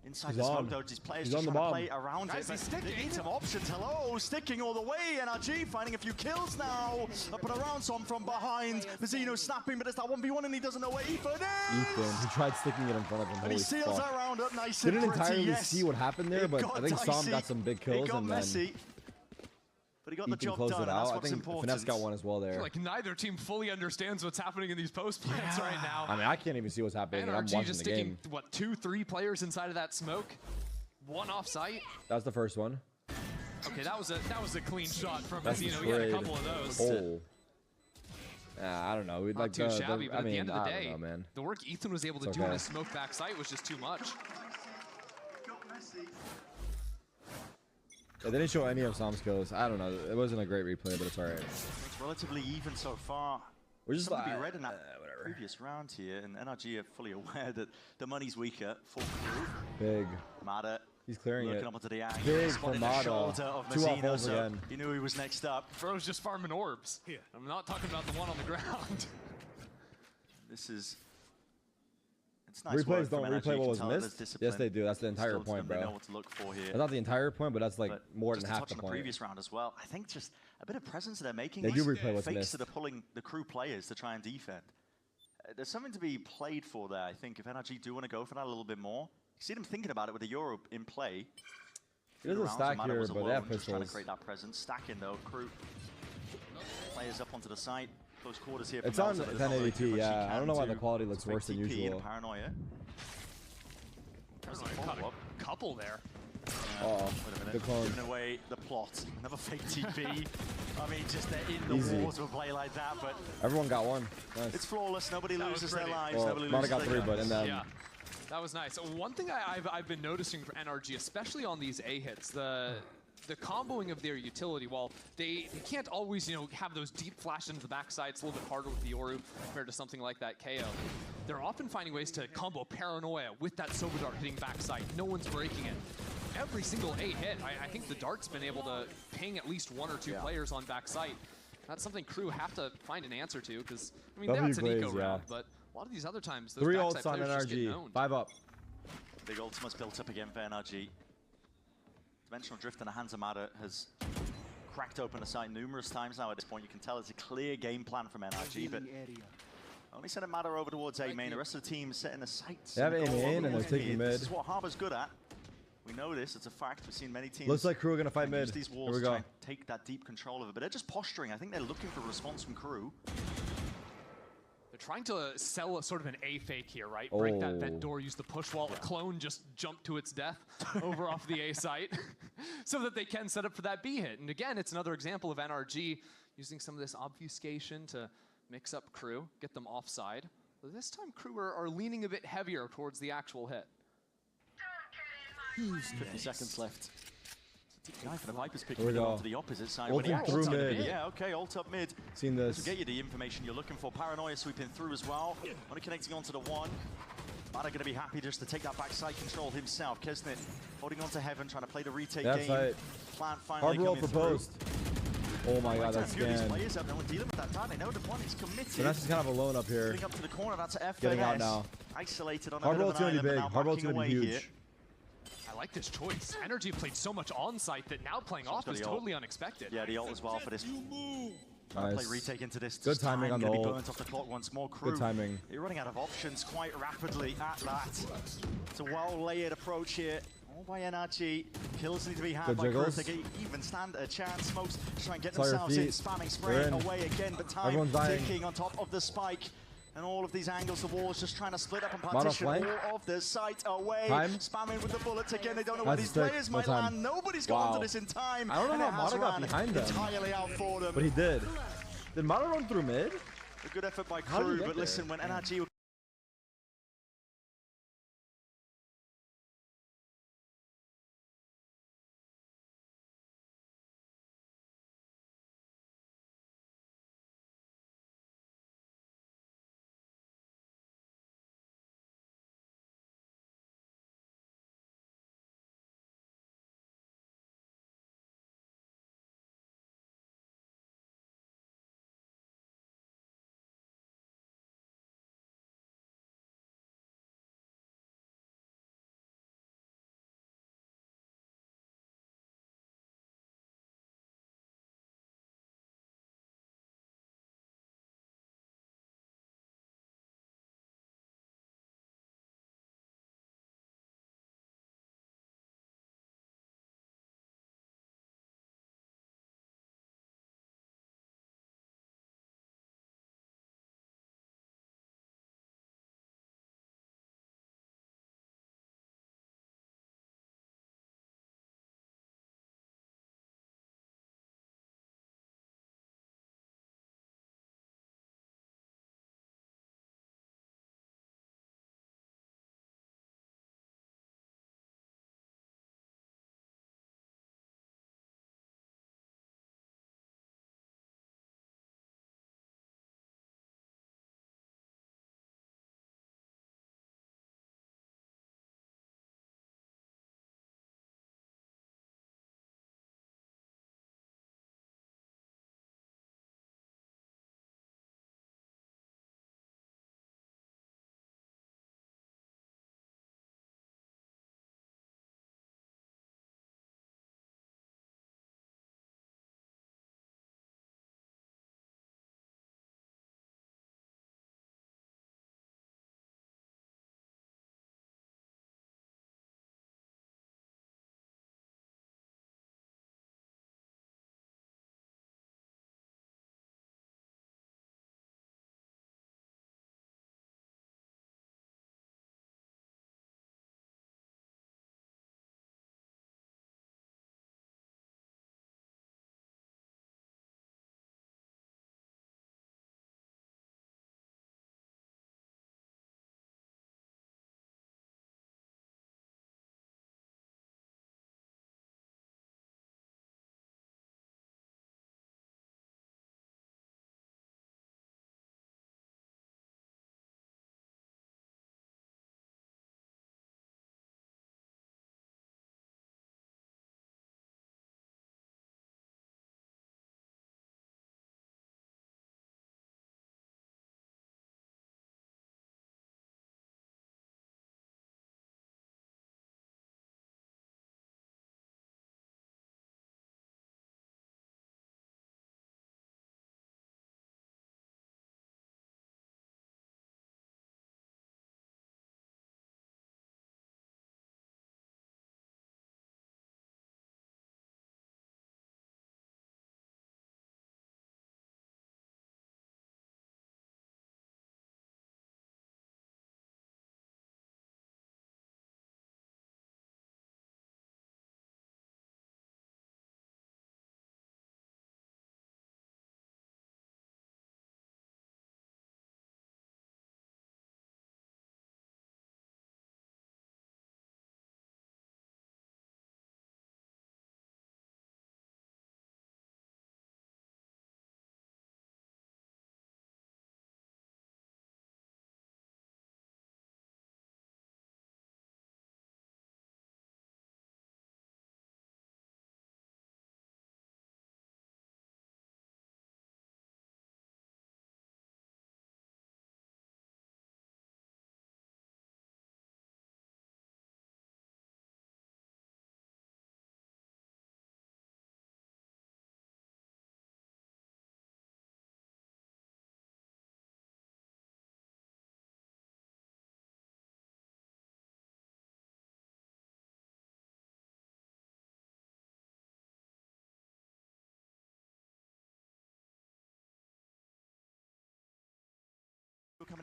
Inside He's the smoke on. though, these players He's just on trying the to play around Guys, it. he's But they sticking. need some options. Hello, sticking all the way. NRG finding a few kills now. Up and around Som from behind. Mazzino snapping, but it's that 1v1 and he doesn't know where Ethan is. Ethan, he tried sticking it in front of him. And he Holy seals fuck. that round up nice Didn't and pretty, entirely yes. see what happened there, It but got I think Som dicey. got some big It kills got and then messy. But he got the Ethan job closed done, it and that's out. I what's think important. Finesse got one as well there. Like neither team fully understands what's happening in these post plants right now. I mean, I can't even see what's happening, and I'm NRG watching just the sticking, game. what, 2-3 players inside of that smoke? One off site. That was the first one. Okay, that was a clean shot from That's Mazzino. We got a trade. couple of those. Oh. I don't know. We'd Not like too shabby, but I at mean, the end of the I day, don't know, man. the work Ethan was able to It's do on okay. his smoke back site was just too much. Yeah, they didn't show any of Som's kills. I don't know. It wasn't a great replay, but it's alright. It's relatively even so far. We're just Something to like, be read in that whatever. previous round here, and NRG are fully aware that the money's weaker. Full crew. Big. Mada He's clearing looking it. up onto the angle. Big Spotted for the Mada. shoulder of 2 off Mazzino, holes so again. he knew he was next up. Bro's just farming orbs. I'm not talking about the one on the ground. This is... It's nice work Replays from don't NRG. replay You what can was tell that there's missed. discipline Yes, they do. That's the entire instilled to point, them. They know bro. what to look for here. That's not the entire point, but that's like But more just than to half touch the on the point. previous round as well, I think just a bit of presence they're making. They do These replay what's fakes missed. that are pulling the crew players to try and defend. There's something to be played for there, I think, if NRG do want to go for that a little bit more. You see them thinking about it with the Euro in play. It is a stack here, but they have Just trying to pistols. create that presence. Stacking though, crew players up onto the side. Close quarters here. It's from on Melza, but there's not really too 1080p, much he yeah. I don't know why can the do. quality looks Fake worse than TP and usual. Paranoia. There's a couple there. Uh-oh. Wait a minute. Good clone. Giving away the plot. Another fake TP. I mean, just they're in the Easy. walls of a play like that, but Everyone got one. Nice. it's flawless. Nobody That was loses their pretty. lives. Well, Nobody Mada loses got their 3, but guns. in the Yeah, that was nice. One thing I've been noticing for NRG, especially on these A hits, the comboing of their utility, while they can't always, have those deep flash into the backside, it's a little bit harder with the Yoru compared to something like that KO. They're often finding ways to combo Paranoia with that Silver Dart hitting backside. No one's breaking it. Every single A hit, I think the Dart's been able to ping at least 1 or 2 players on backside. That's something crew have to find an answer to, because, I mean, that's an eco round, but a lot of these other times, those 3 backside ults on players just get NRG. owned. 5 up. Big ultimate's built up again for NRG. Dimensional Drift in the hands of Mada has cracked open the site numerous times now at this point. You can tell it's a clear game plan from NRG, but only sending Mada over towards A main. The rest of the team setting the sights. They have and A go main over and they're towards taking mid. mid. This is what Harbor's good at. We know this, it's a fact. We've seen many teams. Looks like crew are going to fight use mid. these Here walls we to try go. and take that deep control of it, but they're just posturing. I think they're looking for a response from crew. They're trying to sell a sort of an A fake here, right? Break that vent Oh. door, use the push wall. A clone just jumped to its death over off the A site so that they can set up for that B hit. And again, it's another example of NRG using some of this obfuscation to mix up crew, get them offside. But this time crew are leaning a bit heavier towards the actual hit. 50 seconds left. Guy for the Viper's Here we picking go. onto the opposite side. Ulting through mid. Yeah, okay, ult up mid. Seen this. To get you the information you're looking for. Paranoia sweeping through as well. Only connecting onto the one. Mada going to be happy just to take that backside control himself. Kesnit holding on to Heaven, trying to play the retake game. Right. Plant finally Hard roll coming for post. Oh my god, that's These scanned. players have no one dealing with that time. They know the one is committed. Vanessa is kind of alone up here. Getting up to the corner, that's FNS. Getting out now. Isolated on Hard a bit roll's of an going to be island, big. but now Hard roll's backing going to be away huge. here. I like this choice. Energy played so much on site that now playing off is totally unexpected. Yeah, the ult as well for this. Trying to play retake into this. Good timing on the ult. ult. Burnt off the clock once more. Crew. Good timing. You're running out of options quite rapidly at that. It's a well-layered approach here. All by NRG. Kills need to be had Good by Crew if jiggles. they can even stand a chance. Smokes just try and get Saw your themselves in. feet. Spamming, spraying You're in. away again, but time Everyone's dying. ticking on top of the spike. And all of these angles, the walls just trying to split up and partition flank. all of the site away. Time. Spamming with the bullets again. They don't know where That's these a stick. players No might time. land. Nobody's got Wow. onto this in time. I don't know and how it has Mata got ran behind them. entirely out for them. But he did. Did Mata run through mid? A good effort by How did he Crew, get but listen, there? when NRG were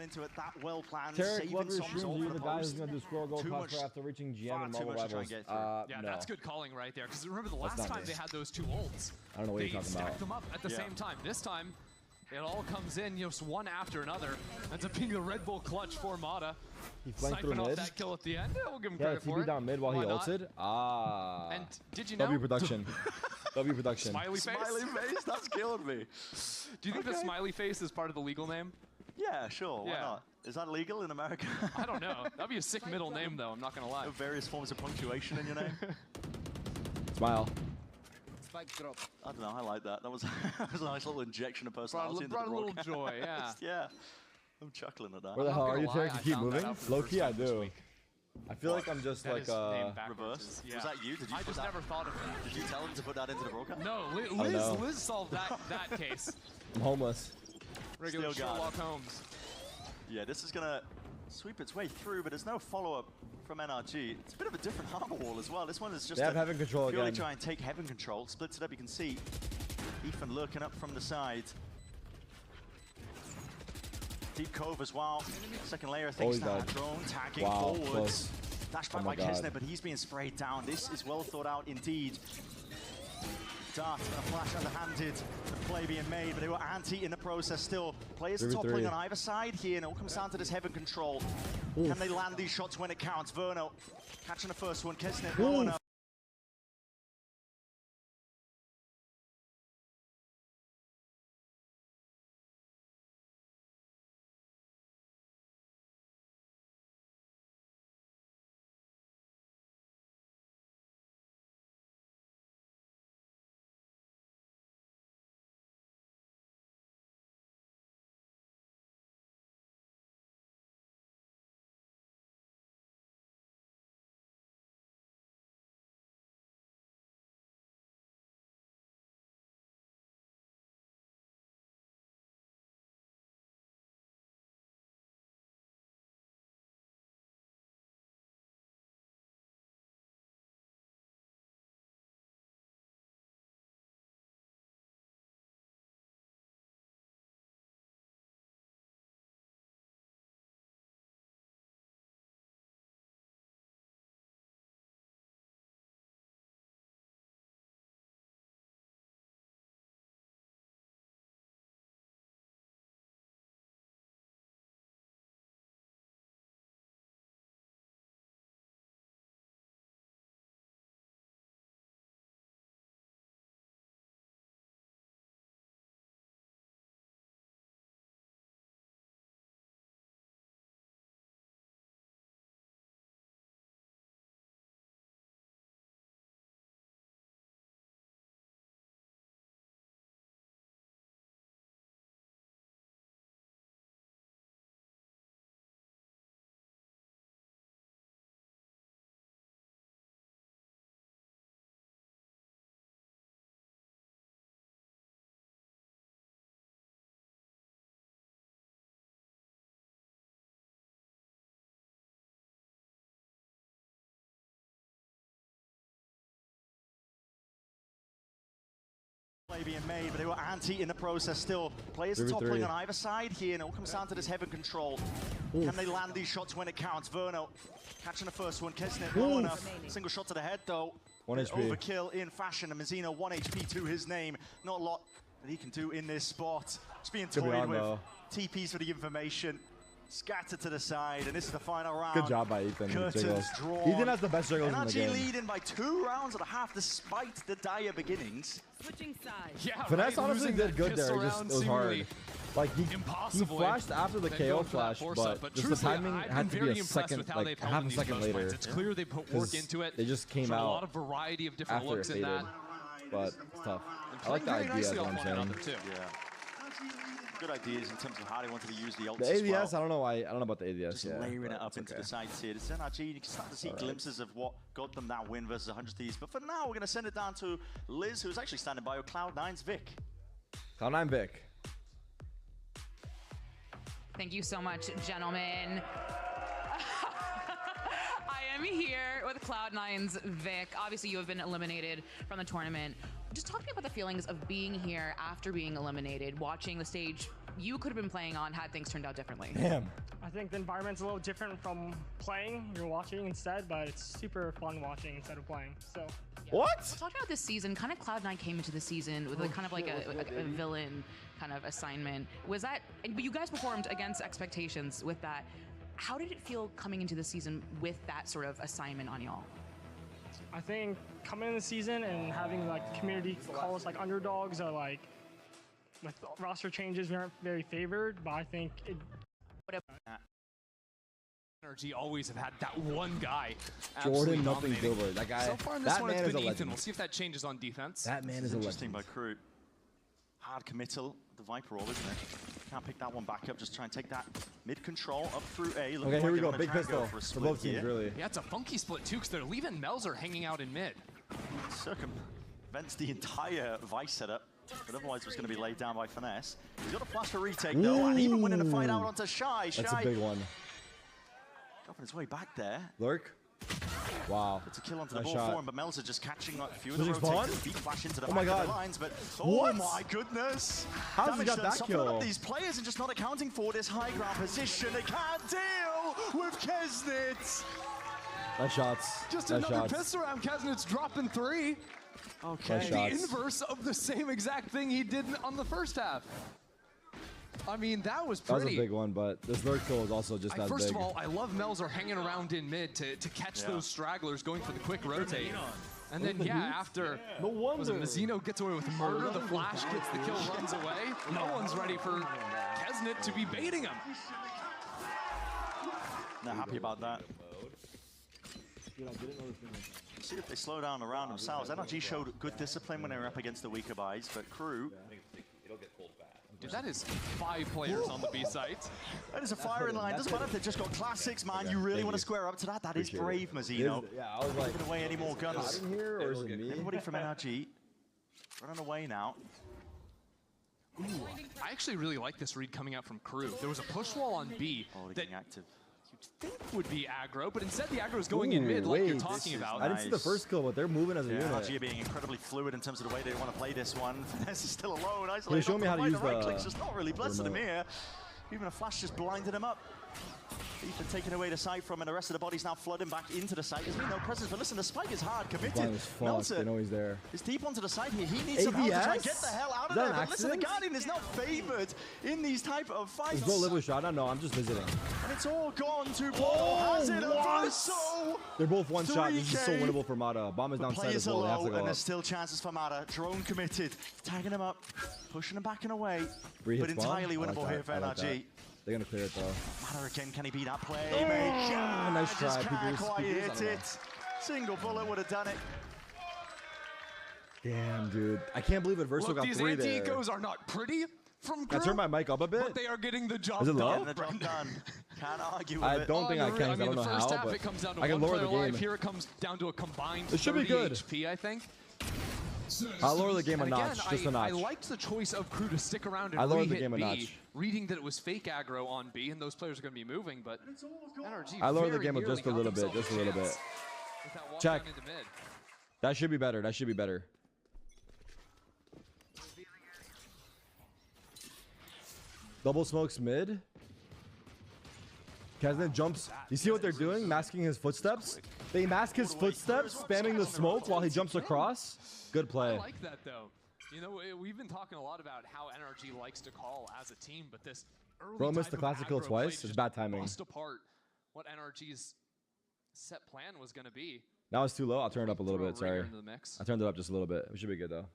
coming into it that well planned, Tarek, saving love your some streams. all Are for you the the guy who's post. going to do squirrel gold Too plus much- after reaching GM far and too mobile much to try rivals? and get through. Yeah, No. that's good calling right there. Because remember the That's last not time me. they had those two ults, I don't know what they you're talking stacked about. them up at the Yeah. same time. This time, it all comes in, just one after another. Ends up being the Red Bull clutch for Mata. He flanked through Sniping off mid. that kill at the end. Yeah, we'll give him Yeah, credit for TP it. down mid while Why he not? ulted. Ah. And did you know? W production. W production. Smiley face? Smiley face, that's killing me. Do you think the smiley face is part of the legal name? Yeah, sure, why Yeah. not? Is that legal in America? I don't know. That'd be a sick middle name, though. I'm not gonna lie. Various forms of punctuation in your name? Smile. Spike drop. I don't know, I like that. That was, that was a nice little injection of personality into Brought the a little broadcast. joy, yeah. Yeah, I'm chuckling at that. Where the hell are you, gonna lie, Tarek? You I keep found that moving? out for the Low first key, I time this do. week. I feel like I'm just That like is named backwards. Reverse? Yeah. Was that you? Did you I put just that? never thought of that. Did you tell him to put that into the broadcast? No, Oh, no. Liz solved that case. I'm homeless. Regular Still got it. Sherlock Holmes. Yeah, this is gonna sweep its way through, but there's no follow-up from NRG. It's a bit of a different harbor wall as well. This one is just They have heaven control purely again. try and take heaven control. Splits it up, you can see Ethan lurking up from the side. Deep cove as well. Second layer thinks he's that dead. drone tagging Wow, forwards. close. Dash Oh back my by God. Kisner, but he's being sprayed down. This is well thought out indeed. Dart and a flash underhanded. The play being made, but they were anti in the process still. Players are 3v3. toppling on either side here, and it all comes down to this heaven control. Can they land these shots when it counts? Verno catching the first one. Kisner blowing up. Play being made, but they were anti in the process still. Players are 3v3. toppling on either side here, and it all comes down to this heaven control. Can they land these shots when it counts? Verno catching the first one. Kisner blowing up. Single shot to the head though. 1 HP. Overkill in fashion, and Mazzino 1 HP to his name. Not a lot that he can do in this spot. Just being Could be toyed on, with. though. TPs for the information. Scattered to the side, and this is the final round. Good job by Ethan. Curtains drawn. Ethan has the best jiggles in the NRG game. leading by 2 rounds and a half despite the dire beginnings. Switching sides. Yeah, Finesse right, honestly losing did that good there. pistol It just round it was hard. seemingly Like he impossibly. flashed after the Then KO going for that flash, force-up. but just the truthfully, timing I've had been to be very a impressed second, with how like they've held half in a these second most later. fights. It's clear they put work 'Cause into it. they just came Showed out a lot of variety of different after looks it in that. faded. But it's tough. And I like the playing very idea, is nicely what off I'm one saying. another too. Yeah. Good ideas in terms of how they wanted to use the ults The as well. ADS, I don't know why. I don't know about the ADS. Just Yeah, layering but it up it's into okay. the sides here. This NRG, you can start to see glimpses of what got them that win versus 100 Thieves. But for now, we're going to send it down to Liz, who's actually standing by with Cloud9's Vic. Cloud9 Vic. Thank you so much, gentlemen. I am here with Cloud9's Vic. Obviously, you have been eliminated from the tournament. Just talk to me about the feelings of being here after being eliminated, watching the stage you could have been playing on had things turned out differently? Damn. I think the environment's a little different from playing. You're watching instead, but it's super fun watching instead of playing. So. Yeah. What? So talking about this season, kind of Cloud9 came into the season with kind of like a villain kind of assignment. Was that? But you guys performed against expectations with that. How did it feel coming into the season with that sort of assignment on y'all? I think coming in the season and having like the community call us like underdogs, or like with roster changes, we aren't very favored. But I think it. NRG always have had that one guy. Jordan, nothing Gilbert. That guy. So far in this that one, man it's is been a Ethan. legend. We'll see if that changes on defense. That man is a Interesting legend. by Crew. Hard committal, the Viper roll, isn't it? Can't pick that one back up. Just try and take that mid control up through A. Okay, here we go. Big pistol for both teams, really. Yeah, it's a funky split too, because they're leaving Melzer hanging out in mid. Circumvents the entire Vice setup, but otherwise it was going to be laid down by Finesse. He's got a flash for retake though, and even winning a fight out onto Shy. That's a big one. Dropping his way back there. Lurk. Wow. It's a kill onto the Nice ball shot. for him, but Melzer just catching a few of Was the he spawn? rotators. Deep flash into the Oh back my of God. the lines, but What? oh my goodness! How's he got Damage that softening kill? up these players and just not accounting for this high ground position. They can't deal with Kesnit. Nice shots. Just nice another shots. pistol round. Kesnit's dropping 3. Okay. Nice The shots. inverse of the same exact thing he did on the first half. I mean, that was That pretty. was a big one, but this lurk kill was also just as First big. of all, I love Melzer hanging around in mid to catch those stragglers going for the quick rotate. And then, after was it Mazzino gets away with murder, the flash gets the kill, runs away. No one's ready for Kesnit to be baiting him. Not happy about that. See if they slow down around themselves. NRG showed good discipline when they were up against the weaker buys, but Crew. Dude, that is 5 players on the B site. That is a firing line. Doesn't matter if they've just got classics, man. You really want to square up to that. That is brave, Mazzino. Yeah, I was like, giving away any more guns. in here or is it me? Everybody from NRG running away now. Ooh, I actually really like this read coming out from Crew. There was a push wall on B that getting active. you'd think would be aggro, but instead the aggro is going in mid like you're talking about. I didn't see the first kill, but they're moving as a unit. NRG being incredibly fluid in terms of the way they want to play this one. Finesse is still alone, isolated. Can you show me how to use right the click's just not really blessing him remote? here. Even a flash just blinded him up. Ethan taking away the sight from him, and the rest of the bodies now flooding back into the site. There's been no presence, but listen, the spike is hard committed. Blind as fuck. Melzer They know he's there. is deep onto the side here. He needs some help to try and get the hell out of Is that there. an But listen, the accident? Guardian is not favored in these type of fights. There's no live with shot. No, I'm just visiting. And it's all gone to Paul. Has it what? so They're both one shot. This is so 3K. winnable for Mata. Bomb is downside Players as well. They have are to low, go and there's up. still chances for Mata. Drone committed, tagging him up, pushing him back and away. Re-hit But spawn? entirely I like winnable that. here for I like NRG. that. They're gonna clear it though. Mata again, can he beat that play? nice try, Just can't Peepers, quite Peepers, I hit don't know. it. Single bullet would have done it. Damn, dude. I can't believe Adverso Look, got these 3 there. anti-ecos are not pretty from Can I Crew, turn my mic up a bit? but they are getting the job Is it low? done. The job done. Can't argue with I it. don't think I you're can. right. 'Cause I don't know the first how, half but it comes down to I can one lower the player life. game. Here it comes down to a combined It should be 30 good. HP, I think. I'll lower the game a And notch, again, just a I notch. liked the choice of Crew to stick around I and lowered the re-hit game a B, notch. reading that it was fake aggro on B, and those players are going to be moving, but NRG I lowered the very game nearly just a got little bit, themselves just a little chance bit. with that walk Check. down into mid. That should be better. That should be better. Double smokes mid. Kesnit jumps. You see what they're doing? Masking his footsteps. They mask his footsteps, spamming the smoke while he jumps across. Good play. I like that, though. You know, we've been talking a lot about how NRG likes to call as a team, but this early Bro missed type the of classic kill aggro twice. play It's just bad timing. bust apart what NRG's set plan was going to be. Now it's too low. I'll turn it up a little Throw bit. Ringer Sorry. into the mix. I turned it up just a little bit. We should be good though.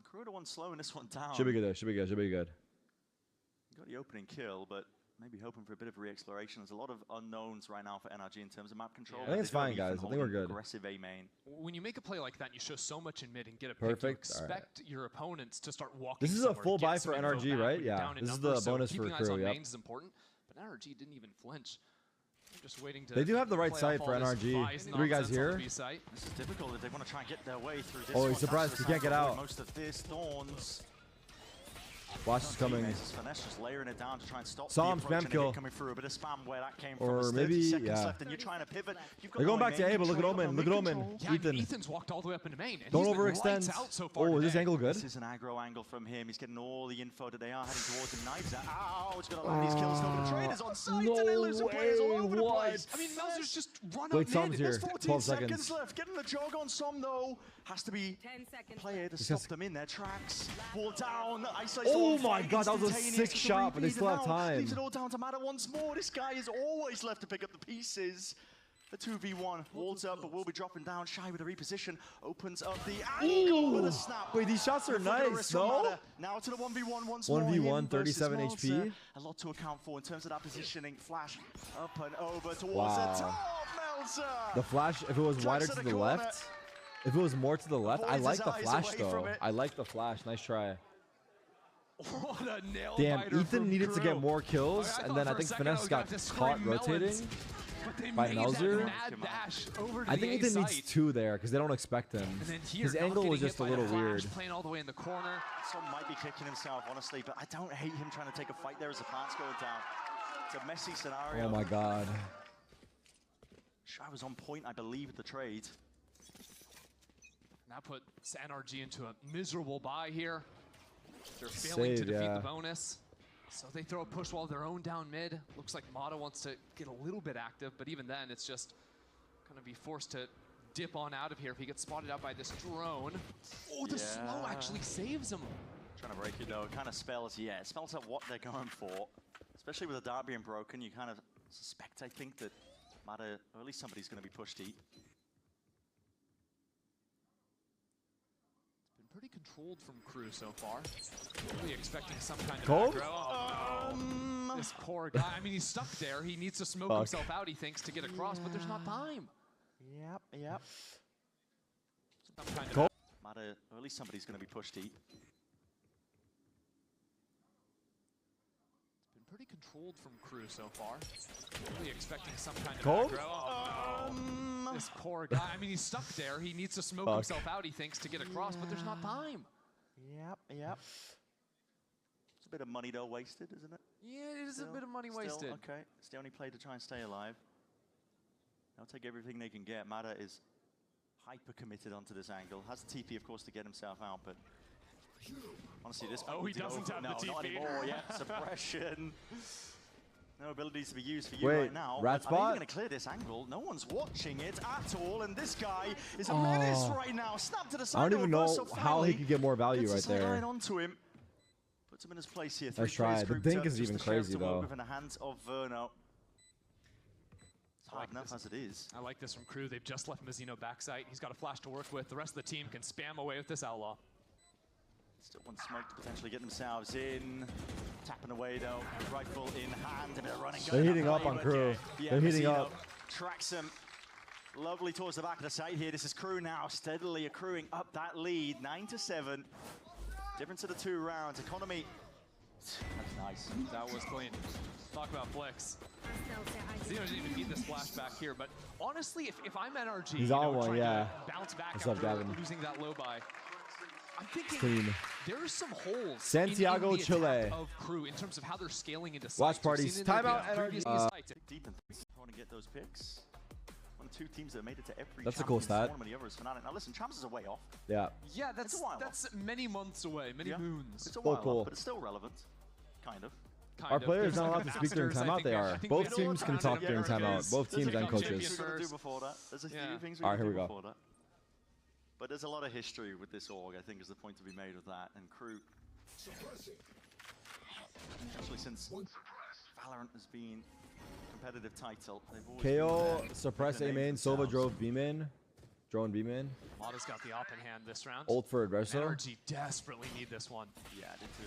Crew one slowing this one down. Should be good though. Should be good. Should be good. Got the opening kill, but maybe hoping for a bit of re-exploration. There's a lot of unknowns right now for NRG in terms of map control. I think it's fine, guys. I think we're good. Aggressive A main. When you make a play like that, and you show so much in mid and get a Perfect. pick, you All right. expect your opponents to start walking. This is a somewhere, full get buy some for info NRG, back right? when you're Yeah. down in This is numbers, the bonus so for keeping eyes Crew, on yep. mains is important, but NRG didn't even flinch. They're just waiting to. They do have the right play site off for all this NRG. Vice 3 guys nonsense on here. the B site. This is difficult if they want to try and get their way through this Oh, one. he's surprised That's he can't the get time to out. avoid most of this. Thorns Flash is coming. Finesse just layering it down to try and stop Psalm, the approach spam kill. coming through. A bit of spam where that came Or from. maybe, 30 seconds yeah. left and you're trying to pivot. They're going back to A, but look at Omen. Look at Omen. Yeah, Ethan. Ethan's walked all the way up into main. And Don't he's been overextend. lights out so far Oh, is this today. angle good? This is an aggro angle from him. He's getting all the info that they are heading towards him. Knives out. Ow, he's going to land these kills. No, the traders on site and they lose some players all over the place. I mean, Melzer's just run Wait, up Psalm's mid. here. There's 14 12 seconds seconds. left. Getting the jog on some though. Has to be 10 seconds. player to Because- stop them in their tracks. Wall down. Oh my god, that was a sick shot, but they still have time. Leaves it all down to Matter once more. This guy is always left to pick up the pieces. The 2v1 walls up, but will be dropping down. Shy with a reposition. Opens up the angle with a snap. Wait, these shots are nice, no? Now to the 1v1 once more. 1v1, Him versus 37 Meltzer. HP. A lot to account for in terms of that positioning. Flash up and over towards Wow. the top. Meltzer. The flash, if it was wider to the left, if it was more to the left, I Avoids like his the eyes flash away though. from it. I like the flash. Nice try. What a nail Damn, biter Ethan from needed to Crew. get more kills, I and thought then I for a think second I Finesse was gonna got have to caught scream rotating melons, but they by made Melzer. that mad dash over to I the think A Ethan site. needs two there because they don't expect him. And then here, His not angle was getting just hit a by the little flash, weird. Playing all the way in the corner. Some might be kicking himself, honestly, but I don't hate him trying to take a fight there as the plant's going down. It's a messy scenario. Oh my god. Shy was on point, I believe, at the trade. And that puts NRG into a miserable bye here. They're failing to defeat the bonus. So they throw a push while their own down mid. Looks like Mata wants to get a little bit active, but even then, it's just going to be forced to dip on out of here if he gets spotted out by this drone. Oh, the slow actually saves him. Trying to break it though, it kind of spells out what they're going for. Especially with the dart being broken, you kind of suspect, I think, that Mata, or at least somebody's going to be pushed deep. Pretty controlled from Crew so far. Really expecting some kind of Cold? aggro. Oh, no. This poor guy. I mean, he's stuck there. He needs to smoke himself out, he thinks, to get across, but there's not time. Yep. Some kind Cold? Mata, or at least somebody's going to be pushed deep. Pretty controlled from Crew so far. Really expecting some kind of Cold? aggro. Oh, no. This poor guy. I mean, he's stuck there. He needs to smoke himself out, he thinks, to get across, but there's not time. Yep. It's a bit of money though wasted, isn't it? Yeah, it is a bit of money wasted. Okay, it's the only play to try and stay alive. They'll take everything they can get. Mata is hyper committed onto this angle. Has the TP, of course, to get himself out, but honestly, this he doesn't have the TP. Not anymore. Yeah, suppression. No abilities to be used for you Wait, right now. rat Are they spot? going to clear this angle? No one's watching it at all, and this guy is a menace right now. Snap to the side. I don't even know so how he could get more value gets right the sideline there. onto him. Puts him in his place here. Nice try. The dink is even crazy though. Within the hands of Verno. It's hard enough as it is. I like this from Crew. They've just left Mizzino backside. He's got a flash to work with. The rest of the team can spam away with this Outlaw. Still one smoke to potentially get themselves in. Tapping away though. Rifle in hand. A bit of running. They're heating up on Crew. They're heating up. Tracks him lovely towards the back of the site here. This is Crew now steadily accruing up that lead. 9-7. Difference of the 2 rounds. Economy. That's nice. That was clean. Talk about flex. Zeno didn't even need this flashback here, but honestly, if I'm NRG, He's on one, trying yeah. to bounce back What's up, after Gavin? losing that low buy, I'm thinking Clean. there's some holes Santiago, in the Chile. attack of Crew in terms of how they're scaling into sites. Watch We've parties. seen it in Timeout, the previous NRG. sites. Deep and want to get those picks. One of 2 teams that have made it to every That's a cool Champions stat. tournament. The other is Fnatic. Now listen, Champs is a way off. Yeah. Yeah, that's It's a while many months away, many moons. It's a Still while cool. off, but it's still relevant. Kind of. Our players not allowed to speak during timeout. They are. Both teams can talk during timeout. Both teams and coaches. Do before that. There's a few things we All right, here do we go. before that. But there's a lot of history with this org, I think, is the point to be made of that. And Crew, especially since Valorant has been a competitive title, they've always KO, been there, suppress making A a name main, for Silva themselves. drove B main, drone B main. Mata's got the op in hand this round. Ult for Agresso. NRG desperately need this one. Yeah, I did too.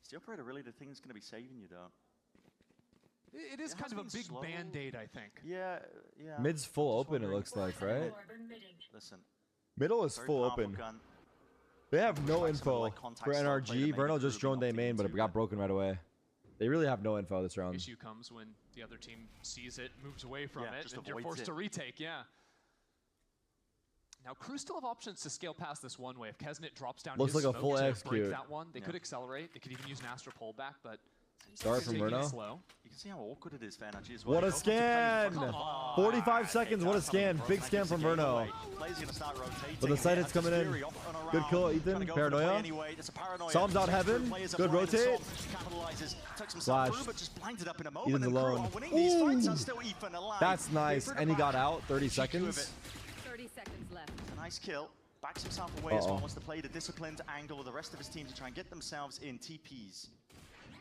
Is the operator really the thing that's going to be saving you, though? It is kind of a big band-aid, I think. Yeah. Mid's full open, it looks like, right? Listen. Middle is very full powerful open. gun. They have no Like some, info like, contact for style play to NRG. make Verno it just through droned the A main, but it multi-team got broken right away. They really have no info this round. Issue comes when the other team sees it, moves away from it, just and you're avoids forced it. to retake, yeah. Now, Crew still have options to scale past this one way. If Kesnet drops down Looks his like a full smoke to execute. break that one, they could accelerate. They could even use an Astro pullback, but Start from Verno. You can see how awkward it is for NRG as well. What a scan! 45 seconds, what a scan. Big scan from Verno. But the side hits coming in. Good kill, Ethan. Paranoia. Psalm's out heaven. Good rotate. Flash. Ethan's alone. Ooh. That's nice. And he got out. 30 seconds. 30 seconds left. A nice kill. Backs himself away as well. Wants to play the disciplined angle with the rest of his team to try and get themselves in TPs.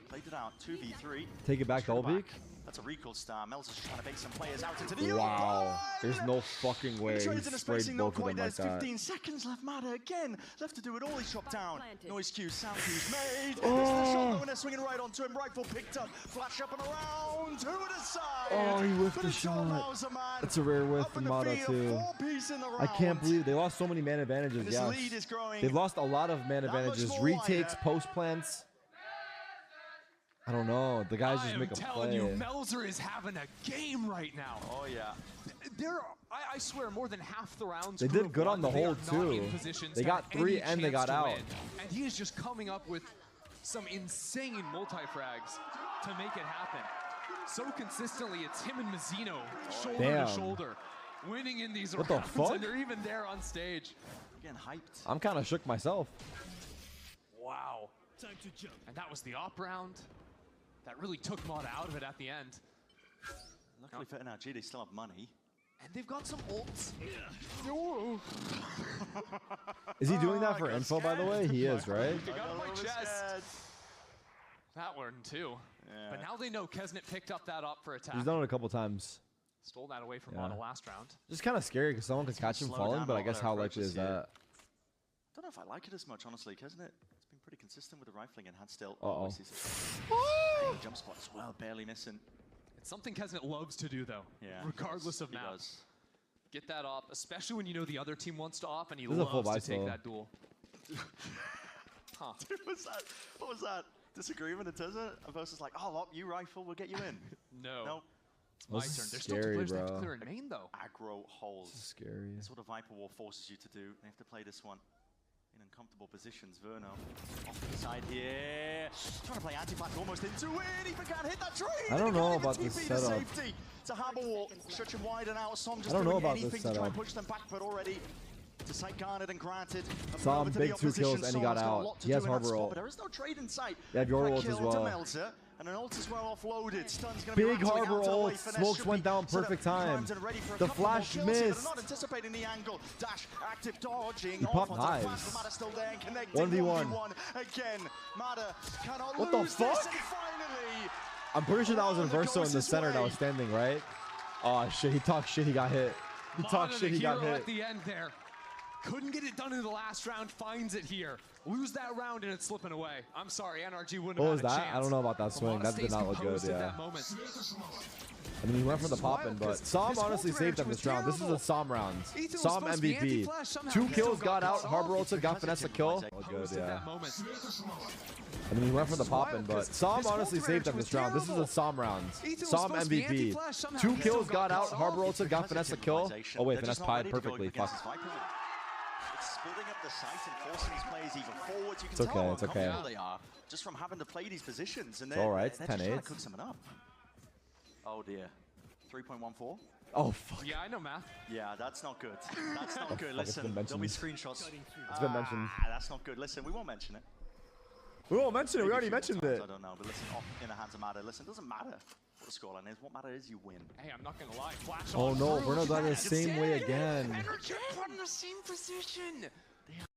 Played it out, 2v3. Take it back, Dolbeek. That's a recall star. Mel's just trying to bait some players out into the Wow. There's no fucking way he sprayed both of them like that. 15 seconds left, Mada again. Left to do it all, he's chopped down. Noise cue, sound cues made. Oh. It's the shot though, and they're swinging right onto him. Rifle picked up, flash up and around, to the side. Oh, he whiffed the shot. That's a rare whiff from Mada too. I can't believe they lost so many man advantages, yes. They've lost a lot of man advantages. Retakes, post plants. I don't know. The guys just make a play. I'm telling you, Melzer is having a game right now. Oh, yeah. I swear, more than half the rounds. They did good on the hold, too. They got 3 and they got out. And he is just coming up with some insane multi-frags to make it happen. So consistently, it's him and Mazzino, shoulder to shoulder, winning in these rounds. What the fuck? And they're even there on stage. Getting hyped. I'm kind of shook myself. Wow. Time to jump. And that was the op round. That really took Mada out of it at the end. Luckily for NRG, they still have money. And they've got some ults. Is he doing that for info, by the way? He is, right? He got my chest. That one, too. Yeah. But now they know Kesnet picked up that op for attack. He's done it a couple times. Stole that away from Mada last round. Just kind of scary because someone could catch him falling, but I guess how likely is that? I don't know if I like it as much, honestly, Kesnet. It's been pretty consistent with the rifling and had still. Jump spot as well, barely missing. It's something Kesnet loves to do, though. Yeah. Regardless of map. Get that off, especially when you know the other team wants to off, and he loves to take that duel. Huh. Dude, what was that? Disagreement in terms of versus like, oh, Lop, you rifle, we'll get you in. No. Nope. It's my turn. There's still 2 players that have to clear in main, though. Aggro holes. This is scary. That's what a Viper War forces you to do. They have to play this one in uncomfortable positions. Verno off to the side here. Trying to play anti-flash almost into it. Even can't hit that tree. I don't know about this setup. It's a hammer walk. Stretching wide and out. Som just I don't know doing about anything this to try setup. and push them back, but already to sight garnered and granted. Som big 2 kills and he got out. He has harbor ult. But there is no trade in sight. They have your ult as well. Melzer, and an ult as well offloaded. Stun's gonna Big be harbor ult. Smokes went down perfect time. The flash missed. Not anticipating the angle. Dash active dodging. He popped hives. 1v1. Again, Mada cannot what the lose fuck? this, and finally, I'm pretty sure that was in Verso in the center that was standing, right? Oh shit, he talked shit, he got hit. He talked shit, he got hit. At the end there. Couldn't get it done in the last round, finds it here. Lose that round and it's slipping away. I'm sorry, NRG wouldn't have had a chance. What was that? I don't know about that swing. That did not look good, yeah. I mean, he went for the pop-in, but Som honestly saved them this round. This is a Som round. Som MVP. 2 kills, got out. Harbor ulted, got finesse a kill. All good, yeah. I mean, he went for the pop-in, but Som honestly saved them this round. This is a Som round. Som MVP. 2 kills, got out. Harbor ulted, got finesse a kill. Oh wait, finesse pied perfectly. Fuck. Building up the site and forcing these players even forwards. You can it's okay, tell it's okay. how they are just from having to play these positions. And it's all right, it's they're just trying 10-8. to cook something up. Oh dear. 3.14. Oh fuck. Yeah, I know math. Yeah, that's not good. That's not good. Listen, there'll be screenshots. It's been mentioned. That's not good. Listen, we won't mention it. We won't mention it. We already mentioned it. I don't know, but listen, off in the hands of Mada. Listen, it doesn't matter what the scoreline is. What matters is you win. Hey, I'm not gonna lie. Flash oh on no, through. Verno's on the same way again. Energy put in the same position.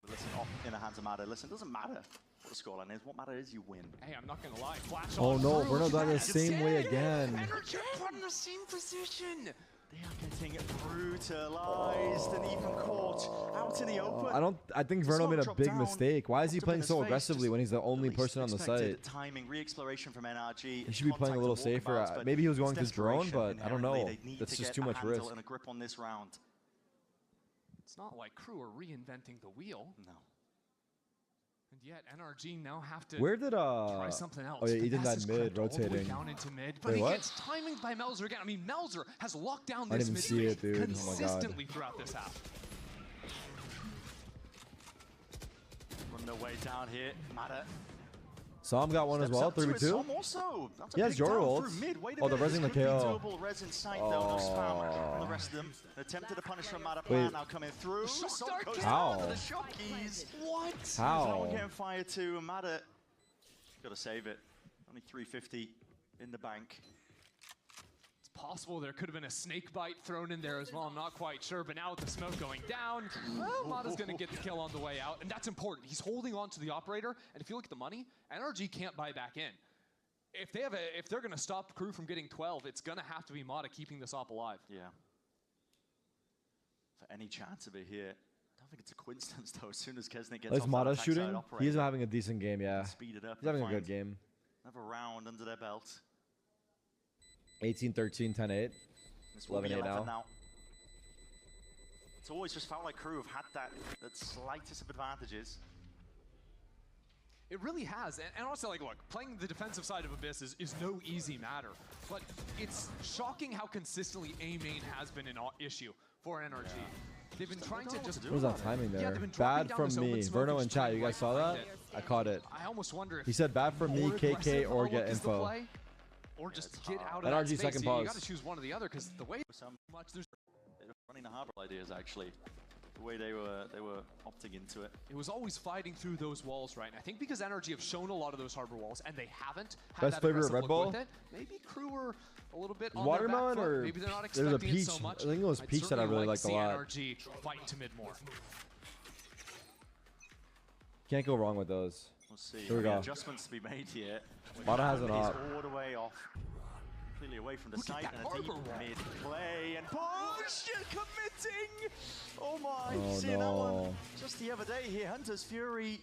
Listen, off in the hands of Mada. Listen, it doesn't matter what the scoreline is. What matters is you win. Hey, I'm not gonna lie. Flash oh on no, through. Verno's on the same way again. Energy put in the same position. They are getting brutalized and even caught out in the open. I think Verno made a big mistake. Why is he playing so aggressively when he's the only person on the site? Timing, re-exploration from NRG. He should be playing a little safer. Maybe he was going to drone, but I don't know. That's just too much risk. And a grip on this round. It's not like Crew are reinventing the wheel. No. And yet NRG now have to try something else. Oh yeah, he did that mid rotating. Down into mid, but he gets timing by Melzer again. I mean, Melzer has locked down this mid see it, dude. consistently throughout this half. their way down here. Mada. Sam got one as well, 3v2. Sam also. He has your ult. Oh, the resing the KO. Res in sight, though. No spam on the rest of them. Attempted to punish from Mada plan now coming through. How? The shock keys. What? How? Someone getting fired too, and Mada got to save it. Only 350 in the bank. It's possible there could have been a snake bite thrown in there as well. I'm not quite sure, but now with the smoke going down, well, Mada's going to get the kill on the way out, and that's important. He's holding on to the operator, and if you look at the money, NRG can't buy back in. If they're going to stop Crew from getting 12, it's going to have to be Mada keeping this op alive. Yeah. For any chance of it here, I don't think it's a coincidence though. As soon as Kesnick gets off Mada that shooting? operator, He's having a decent game, yeah. Speed it up. He's having a good game. Another round under their belt. 18-13, 10-8. 11-8 now. It's always just felt like Crew have had that slightest of advantages. It really has, and also, like, look, playing the defensive side of Abyss is no easy matter, but it's shocking how consistently A main has been an issue for NRG. Yeah. They've been trying to just... What was that timing there? Bad from me. Verno in chat, you guys saw that? I caught it. I almost wonder if he said bad from me, KK, or get info. Or just get out of that space. Second pause. You got to choose one or the other because the way much there's running the harbor ideas actually. The way they were opting into it. It was always fighting through those walls, right? And I think because NRG have shown a lot of those harbor walls and they haven't had best that flavor aggressive Red look Bull? with it, maybe Crew were a little bit on watermelon their back foot. or Maybe they're not there's expecting a peach. it so much. I think it was peach that I really liked a lot. NRG fight to mid more. Can't go wrong with those. We'll see. Here we go. Adjustments to be made here. Mada has an op. All the way off. Completely away from the site and a deep mid play and push and committing. Oh my! Oh Seeing that one no! just the other day here, Hunter's Fury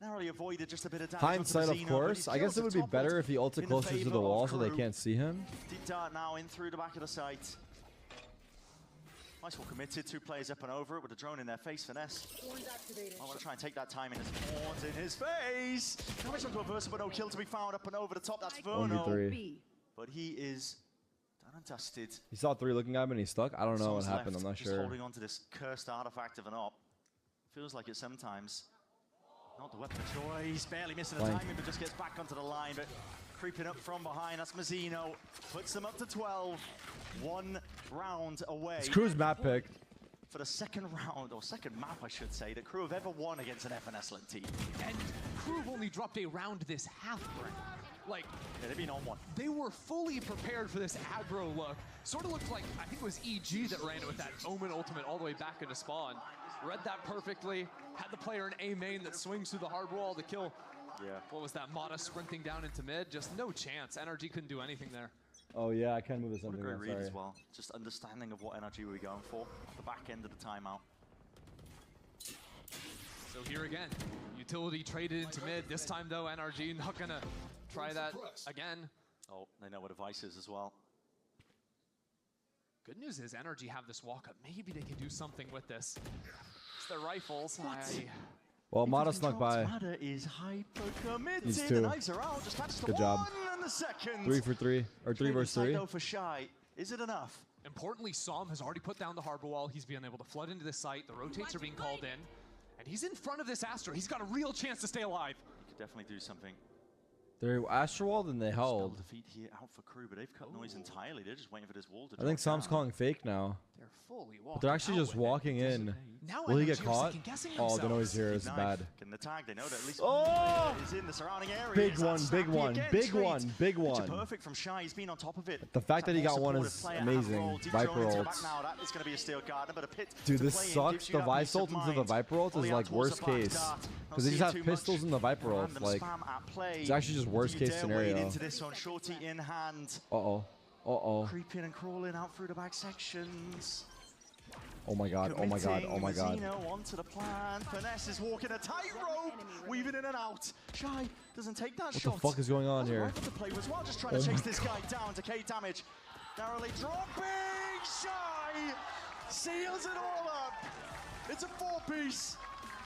narrowly avoided just a bit of damage. Hindsight, of course. I guess it would be better if he ulted closer to the wall so they can't see him. Deep dart now in through the back of the site. Nice one committed. 2 players up and over it with a drone in their face. Finesse. I want to try and take that time in his horns in his face. Damage onto a Versa, but no kill to be found up and over the top. That's Verno. But he is done and dusted. He saw 3 looking at him and he's stuck. I don't know what happened. I'm not just sure. Holding on to this cursed artifact of an op. Feels like it sometimes. Not the weapon of choice. Barely missing the timing, but just gets back onto the line. But creeping up from behind. That's Mazzino. Puts them up to 12. 1 round away. It's Crew's map pick. For the second round, or second map, I should say, that Crew have ever won against an FNS-led team. And Crew have only dropped a round this half round. Like, yeah, they've been on one. They were fully prepared for this aggro look. Sort of looked like, I think it was EG that ran it with that Omen ultimate all the way back into spawn. Read that perfectly. Had the player in A main that swings through the hard wall to kill. Yeah. What was that? Mada sprinting down into mid. Just no chance. NRG couldn't do anything there. Oh yeah, I can move this something. What a great read as well. Just understanding of what NRG were going for at the back end of the timeout. So here again, utility traded into mid. This time though, NRG not gonna try that again. Oh, they know what a device is as well. Good news is NRG have this walk up. Maybe they can do something with this. It's their rifles. Well, Mada snuck by. Mada is hyper committed. He's 2. The knives are out. Just catches the Good job. 1 and the second. 3 for 3, or 3 versus 3. For Shy. Is it enough? Importantly, Som has already put down the harbor wall. He's been able to flood into this site. The rotates are being called in. And he's in front of this Astra. He's got a real chance to stay alive. He could definitely do something. They're Astrowalled and they held. Defeat here out for Crew, but they've cut noise entirely. They're just waiting for this wall to I think Sam's calling fake now. They're fully walking. But they're actually just walking in. Will he get caught? Oh, the noise here is bad. Getting the tag, they know that at least is in the surrounding area. Big one, big one, big one, big one. Perfect from Shy. He's been on top of it. The fact that he got one is amazing. Viper ults. That is going to be a steel guard, but a pit. Dude, this sucks. The Vice ult into the Viper ult is like worst case. Because they just have pistols in the Viper ult. Like, it's actually just worst case scenario. Into this one, Shorty in hand. Uh-oh. Uh-oh. Creeping and crawling out through the back sections. Oh my god, oh my god, oh my god. Mazzino onto the plan. Finesse is walking a tightrope, weaving in and out. Shy doesn't take that shot. What the fuck is going on here? To play as well, just trying to chase this guy down to K damage. Narrowly dropping. Shy seals it all up. It's a 4-piece.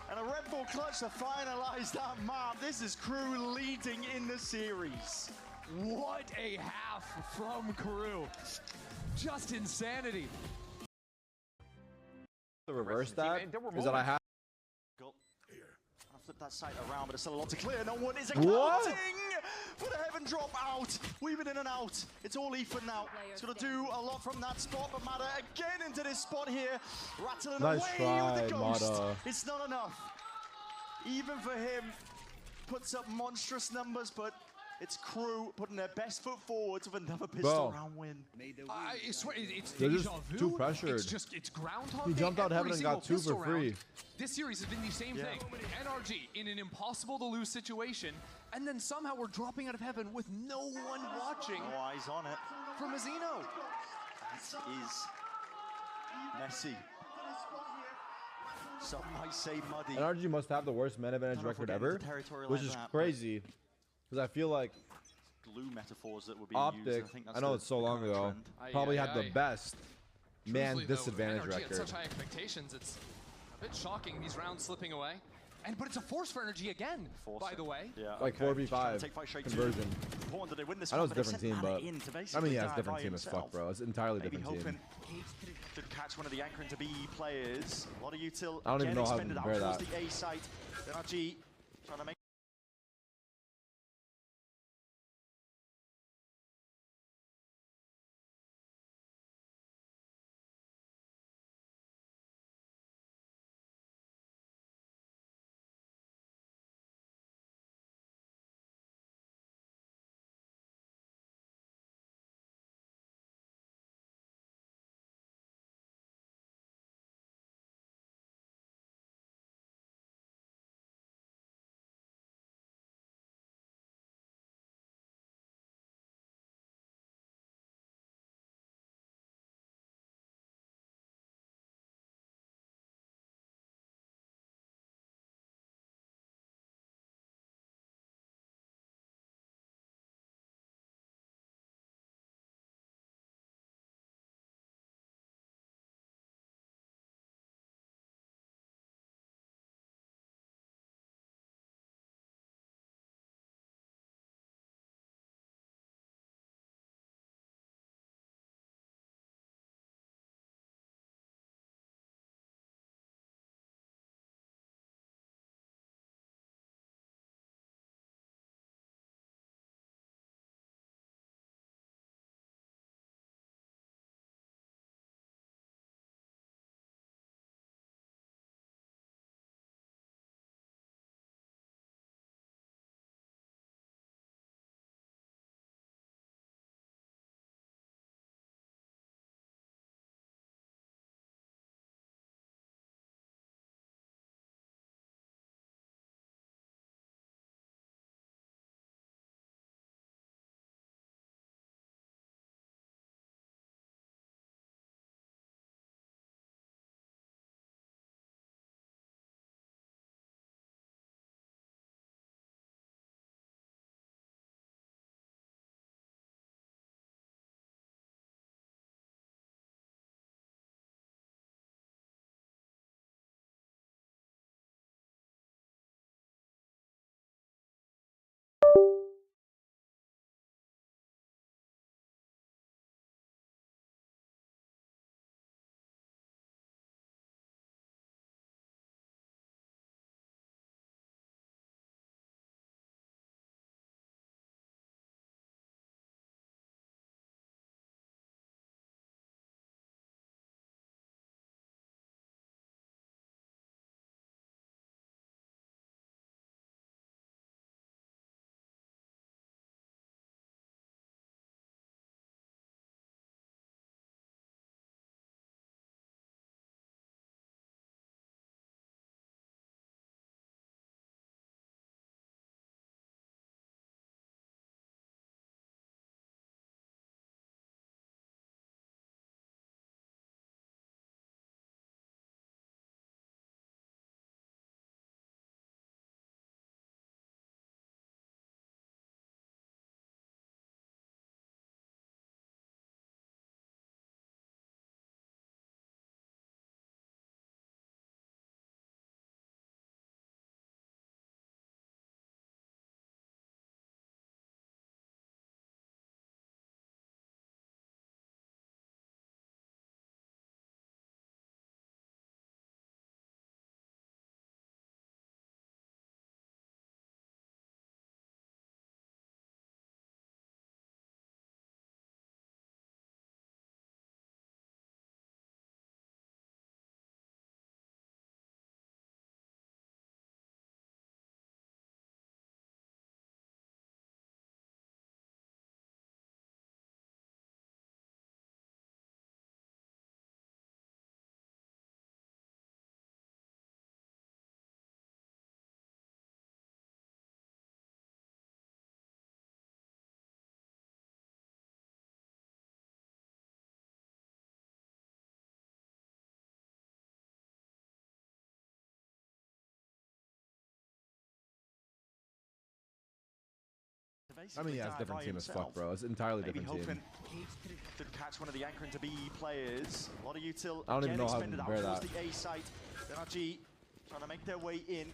And a Red Bull clutch to finalize that map. This is Crew leading in the series. What a half from Crew. Just insanity. To reverse that is that I have flip that site around, but there's still a lot to clear. No one is accounting for the heaven drop out. Weaving in and out. It's all Ethan now. He's going to do a lot from that spot, but Mada again into this spot here. Rattling Nice away try, with the ghost. Mada. It's not enough. Even for him, puts up monstrous numbers, but it's crew putting their best foot forward with another pistol round win. I swear, it's They're deja just vu. too pressured. It's Groundhog He Day jumped out every heaven and got single 2 for pistol free. round. This series has been the same thing. NRG in an impossible to lose situation, and then somehow we're dropping out of heaven with no one watching. No eyes on it. From Azino. That is messy. Some might say muddy. NRG must have the worst man advantage record ever, which is crazy. Because I feel like glue metaphors that would be Optic, used. I think that's I know it's so long ago, probably had the best man disadvantage record. Such high expectations, it's a bit shocking, these rounds slipping away. But it's a force for energy again, by the way. Yeah, like 4v5 conversion. I know it's a different team, but I mean, yeah, it's a different team as fuck, bro. It's an entirely different team. To catch one of the anchoring to be players. A lot of util. I don't even know how to compare that. The A site. NRG trying to make I mean, yeah, it's different team as fuck, bro. It's entirely Maybe different hoping team. to catch one of the anchoring to be players. A lot of util. I don't even know how to compare that. The A site. NRG trying to make their way in.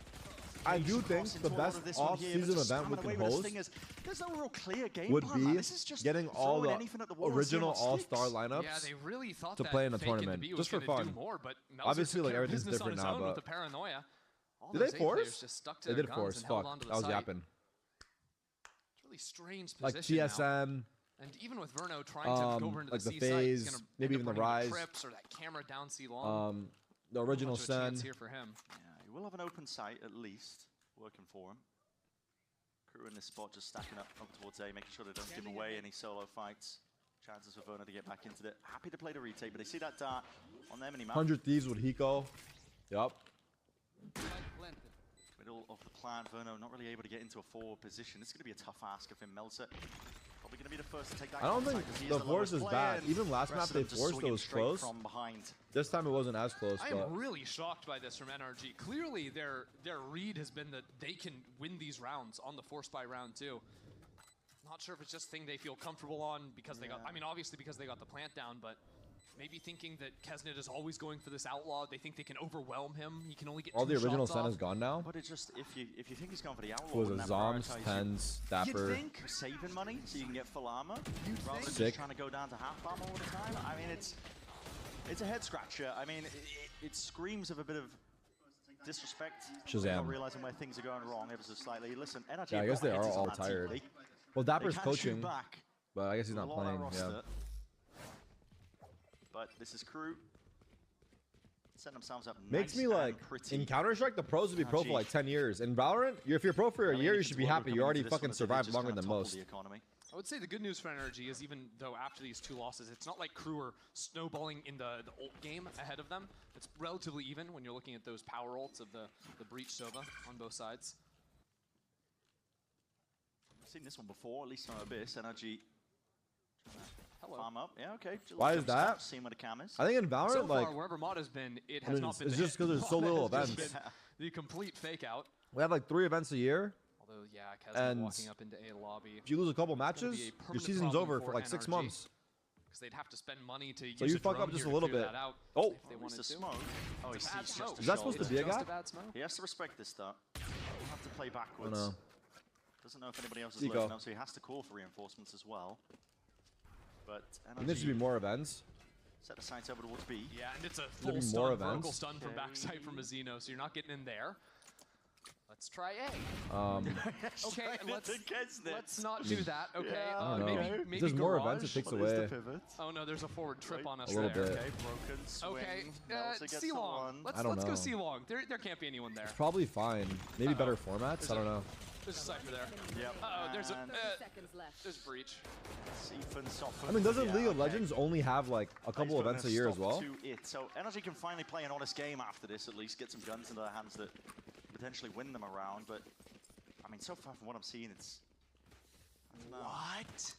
I do think the best off-season event we can host there's no real clear game would plan, be just getting all the original all-star lineups Yeah, they really thought to that play in a Fake in the tournament, B just was for gonna fun. do more, but Melzer Obviously, took like care of everything's business on different his now, own but with the paranoia. All did those they A players force? just stuck to They their did guns force. and held Fuck, onto the I was site. yapping. It's a really strange Like position now. TSM, And even with Verno trying to go over into like the the C site, he's phase, gonna maybe end even up the running rise. into trips or that camera down C long. The original Much of a chance Sen. here for him. Yeah, he will have an open site at least working for him. Crew in this spot just stacking up towards A, making sure they don't give away any solo fights. Chances for Verno to get back into it. Happy to play the retake, but they see that dart on their minimap. 100 Thieves with Hiko. Yup. Middle of the plan, Verno not really able to get into a forward position. This is going to be a tough ask of him. Melzer probably going to be the first to take that. I don't think the force is bad. Even last map they forced it was close. From behind. This time it wasn't as close. I but am really shocked by this from NRG. Clearly their read has been that they can win these rounds on the force by round 2. Not sure if it's just a thing they feel comfortable on because they got, I mean, obviously because they got the plant down, but maybe thinking that Kesnet is always going for this outlaw. They think they can overwhelm him. He can only get all the original Sen Sen is gone now. But it's just, if you think he's going for the outlaw, It was a Zoms, Tens, Dapper. You'd think saving money so you can get full armor rather than Sick. just trying to go down to half armor all the time. I mean, it's a head scratcher. I mean, it screams of a bit of disrespect. Shazam. Not realizing where things are going wrong ever so slightly. Listen, NRG. Yeah, I guess they are all tired. Well, Dapper's coaching, back but I guess he's not playing. Yeah. But this is Crew. Setting themselves up Makes nice me like, pretty. in Counter-Strike, the pros would be pro for like 10 years. In Valorant, if you're pro for a year, you should be happy. You already fucking survived longer than most. I would say the good news for NRG is even though after these 2 losses, it's not like Crew are snowballing in the ult game ahead of them. It's relatively even when you're looking at those power ults of the Breach Sova on both sides. I've seen this one before, at least on Abyss. NRG. Hello. Farm up. Yeah, okay. Why is that? Seeing where the cam is. I think in Valorant, so far, like, wherever mod has been, it has not been. It's just because there's so little events. The complete fake out. We have like 3 events a year. Although, yeah, Kesnet walking up into A lobby. If you lose a couple matches, your season's over for like 6 months. Because they'd have to spend money to so use you fuck up just a little bit. Oh, if they wanted to. Smoke. Oh, he sees just is that supposed to be a guy? He has to respect this start. He'll have to play backwards. Oh, no. Doesn't know if anybody else is lurking up, so he has to call for reinforcements as well. But there should be more events. Set the sights over towards B. Yeah, and it's a full stun, vertical stun from backside from Azino, so you're not getting in there. Let's try A. Okay, let's not do that. Okay, I don't know. maybe if there's more garage. events, it takes away. Oh no, there's a forward trip on us a little there. bit. Okay, broken swing. Okay, C-long. Let's go C-long. There can't be anyone there. It's probably fine. Maybe better formats. I don't know. There's a Cypher there. Yep. Uh-oh, there's a breach. I mean, doesn't League of Legends only have like a couple events a year as well? So NRG can finally play an honest game after this, at least get some guns into their hands that potentially win them around. But I mean, so far from what I'm seeing, it's what?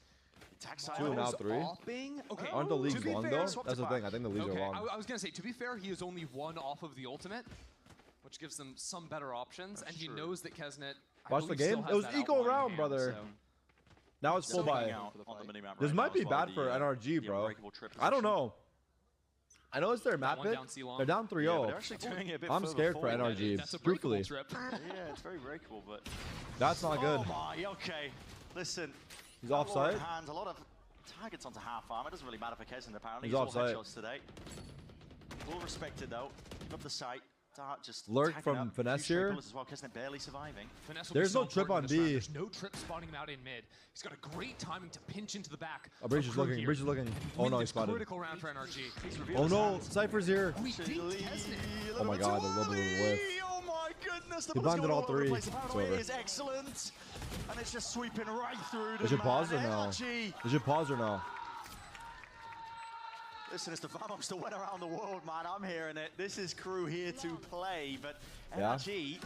Attack side 2 and now 3. Okay. Aren't the leagues long though? That's the thing. I think the leagues are long. I was gonna say, to be fair, he is only 1 off of the ultimate, which gives them some better options, and he knows that Kesnet. Watch the game. It was equal round, brother. So. Now it's full buy. This might be bad for NRG, bro. I don't know. I know it's their map pick. They're down 3-0. I'm scared for NRG, truthfully. Yeah, it's very breakable, but that's not good. Oh my, okay. Listen. He's offside. Hands, a lot of targets onto half arm. It doesn't really matter for Kesnet, apparently. He's offside. All headshots today. Well respected, though. Give up the sight. Just lurk from Finesse here. As well. Kesnet barely surviving. There's no trip on B. There's no trip spawning him out in mid. He's got a great timing to pinch into the back. Oh, Breach is looking. Breach is looking. Oh no, he's spotted. Critical round for NRG. Oh no, Cypher's here. Oh my god, a little bit of a whiff. Oh my goodness, he blinded all 3. It's over. It is excellent. And it's just sweeping right through. They should pause or no? They should pause or no? Listen, it's the Vamom still went around the world, man. I'm hearing it. This is Crew here to play, but NRG,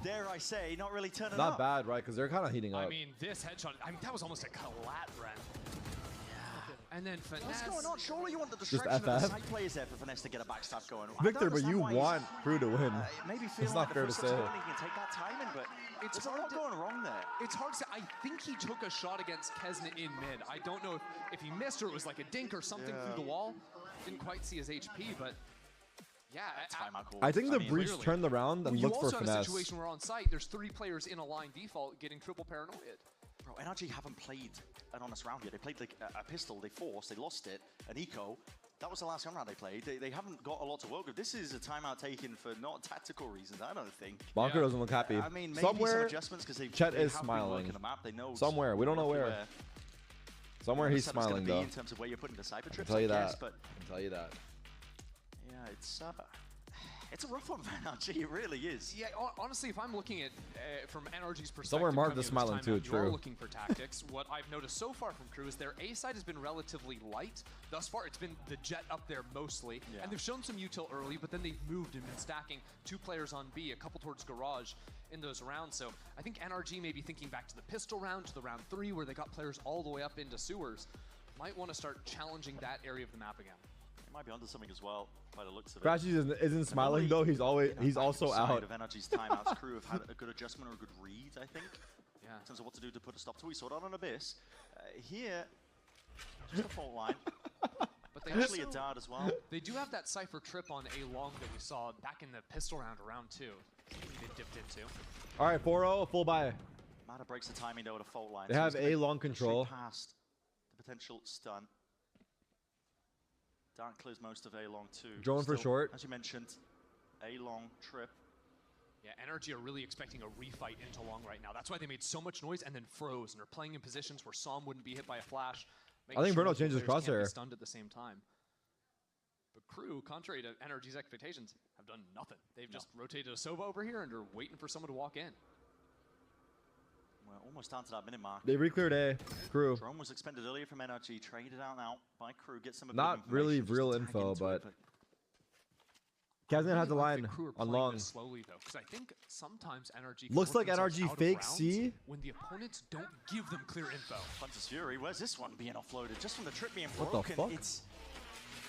dare I say, not really turning up. Not bad, right? Because they're kind of heating up. I mean, this headshot, that was almost a collat, Ren. Yeah. And then Finesse. What's going on? Surely you want the Just distraction of the FF? side players there for Finesse to get a backstab going. Victor, but you want Crew to win. Maybe It's not fair to say. He can take that timing, but It's there's a lot going wrong there. It's hard to say. I think he took a shot against Kesna in mid. I don't know if he missed or it was like a dink or something through the wall. Didn't quite see his HP, but yeah. I think the breach turned around and looked for You also have a Finesse. situation where on site, there's 3 players in a line default getting triple paranoid. Bro, NRG haven't played an honest round yet. They played like a pistol, they forced, they lost it, an eco. That was the last round they played. They haven't got a lot to work with. This is a timeout taken for not tactical reasons, I don't think. Bonker doesn't look happy. I mean, maybe somewhere, some adjustments because Chet they is have been smiling. working the map. They know Somewhere, we don't know where. Somewhere he's smiling though. In terms of where you're putting the cyber trips, I'll tell you I guess, that. but I'll tell you that. yeah, it's a rough one for NRG. It really is. Yeah, honestly, if I'm looking at from NRG's perspective, Somewhere Mark coming is into this smiling timeout, too, you are true. looking for tactics. What I've noticed so far from Crew is their A side has been relatively light. Thus far, it's been the Jet up there mostly, and they've shown some util early, but then they've moved and been stacking 2 players on B, a couple towards Garage in those rounds. So I think NRG may be thinking back to the pistol round, to the round 3, where they got players all the way up into sewers. Might want to start challenging that area of the map again. Might be onto something as well by the looks of it. Crashy isn't smiling though. He's also out. Of NRG's timeouts, Crew have had a good adjustment or a good read, I think. Yeah. In terms of what to do to put a stop to. We saw it on an Abyss. Here, just a fault line. But they actually a also- dart as well. They do have that Cypher trip on A long that we saw back in the pistol round, round 2. They dipped into. All right, 4-0, full buy. Mata breaks the timing though at a fault line. They so have he's gonna A long go straight control. Past the potential stun. Dark clears most of A long too. Drone for short. As you mentioned, A long trip. Yeah, NRG are really expecting a refight into long right now. That's why they made so much noise and then froze, and are playing in positions where Psalm wouldn't be hit by a flash. I think Bruno changes players can't be crosshair. stunned at the same time. But Crew, contrary to NRG's expectations, have done nothing. They've just rotated a Sova over here and are waiting for someone to walk in. We're almost down to that minute mark. They re-cleared A. Crew. Drone was expended earlier from NRG, traded out now by Crew. Get some Not really real info, but Kazan has the line on long. Slowly though, because I think sometimes NRG Looks like work themselves NRG out of fake rounds C. when the opponents don't give them clear info. Hunter's Fury, where's this one being offloaded? Just from the trip being What broken. the fuck? It's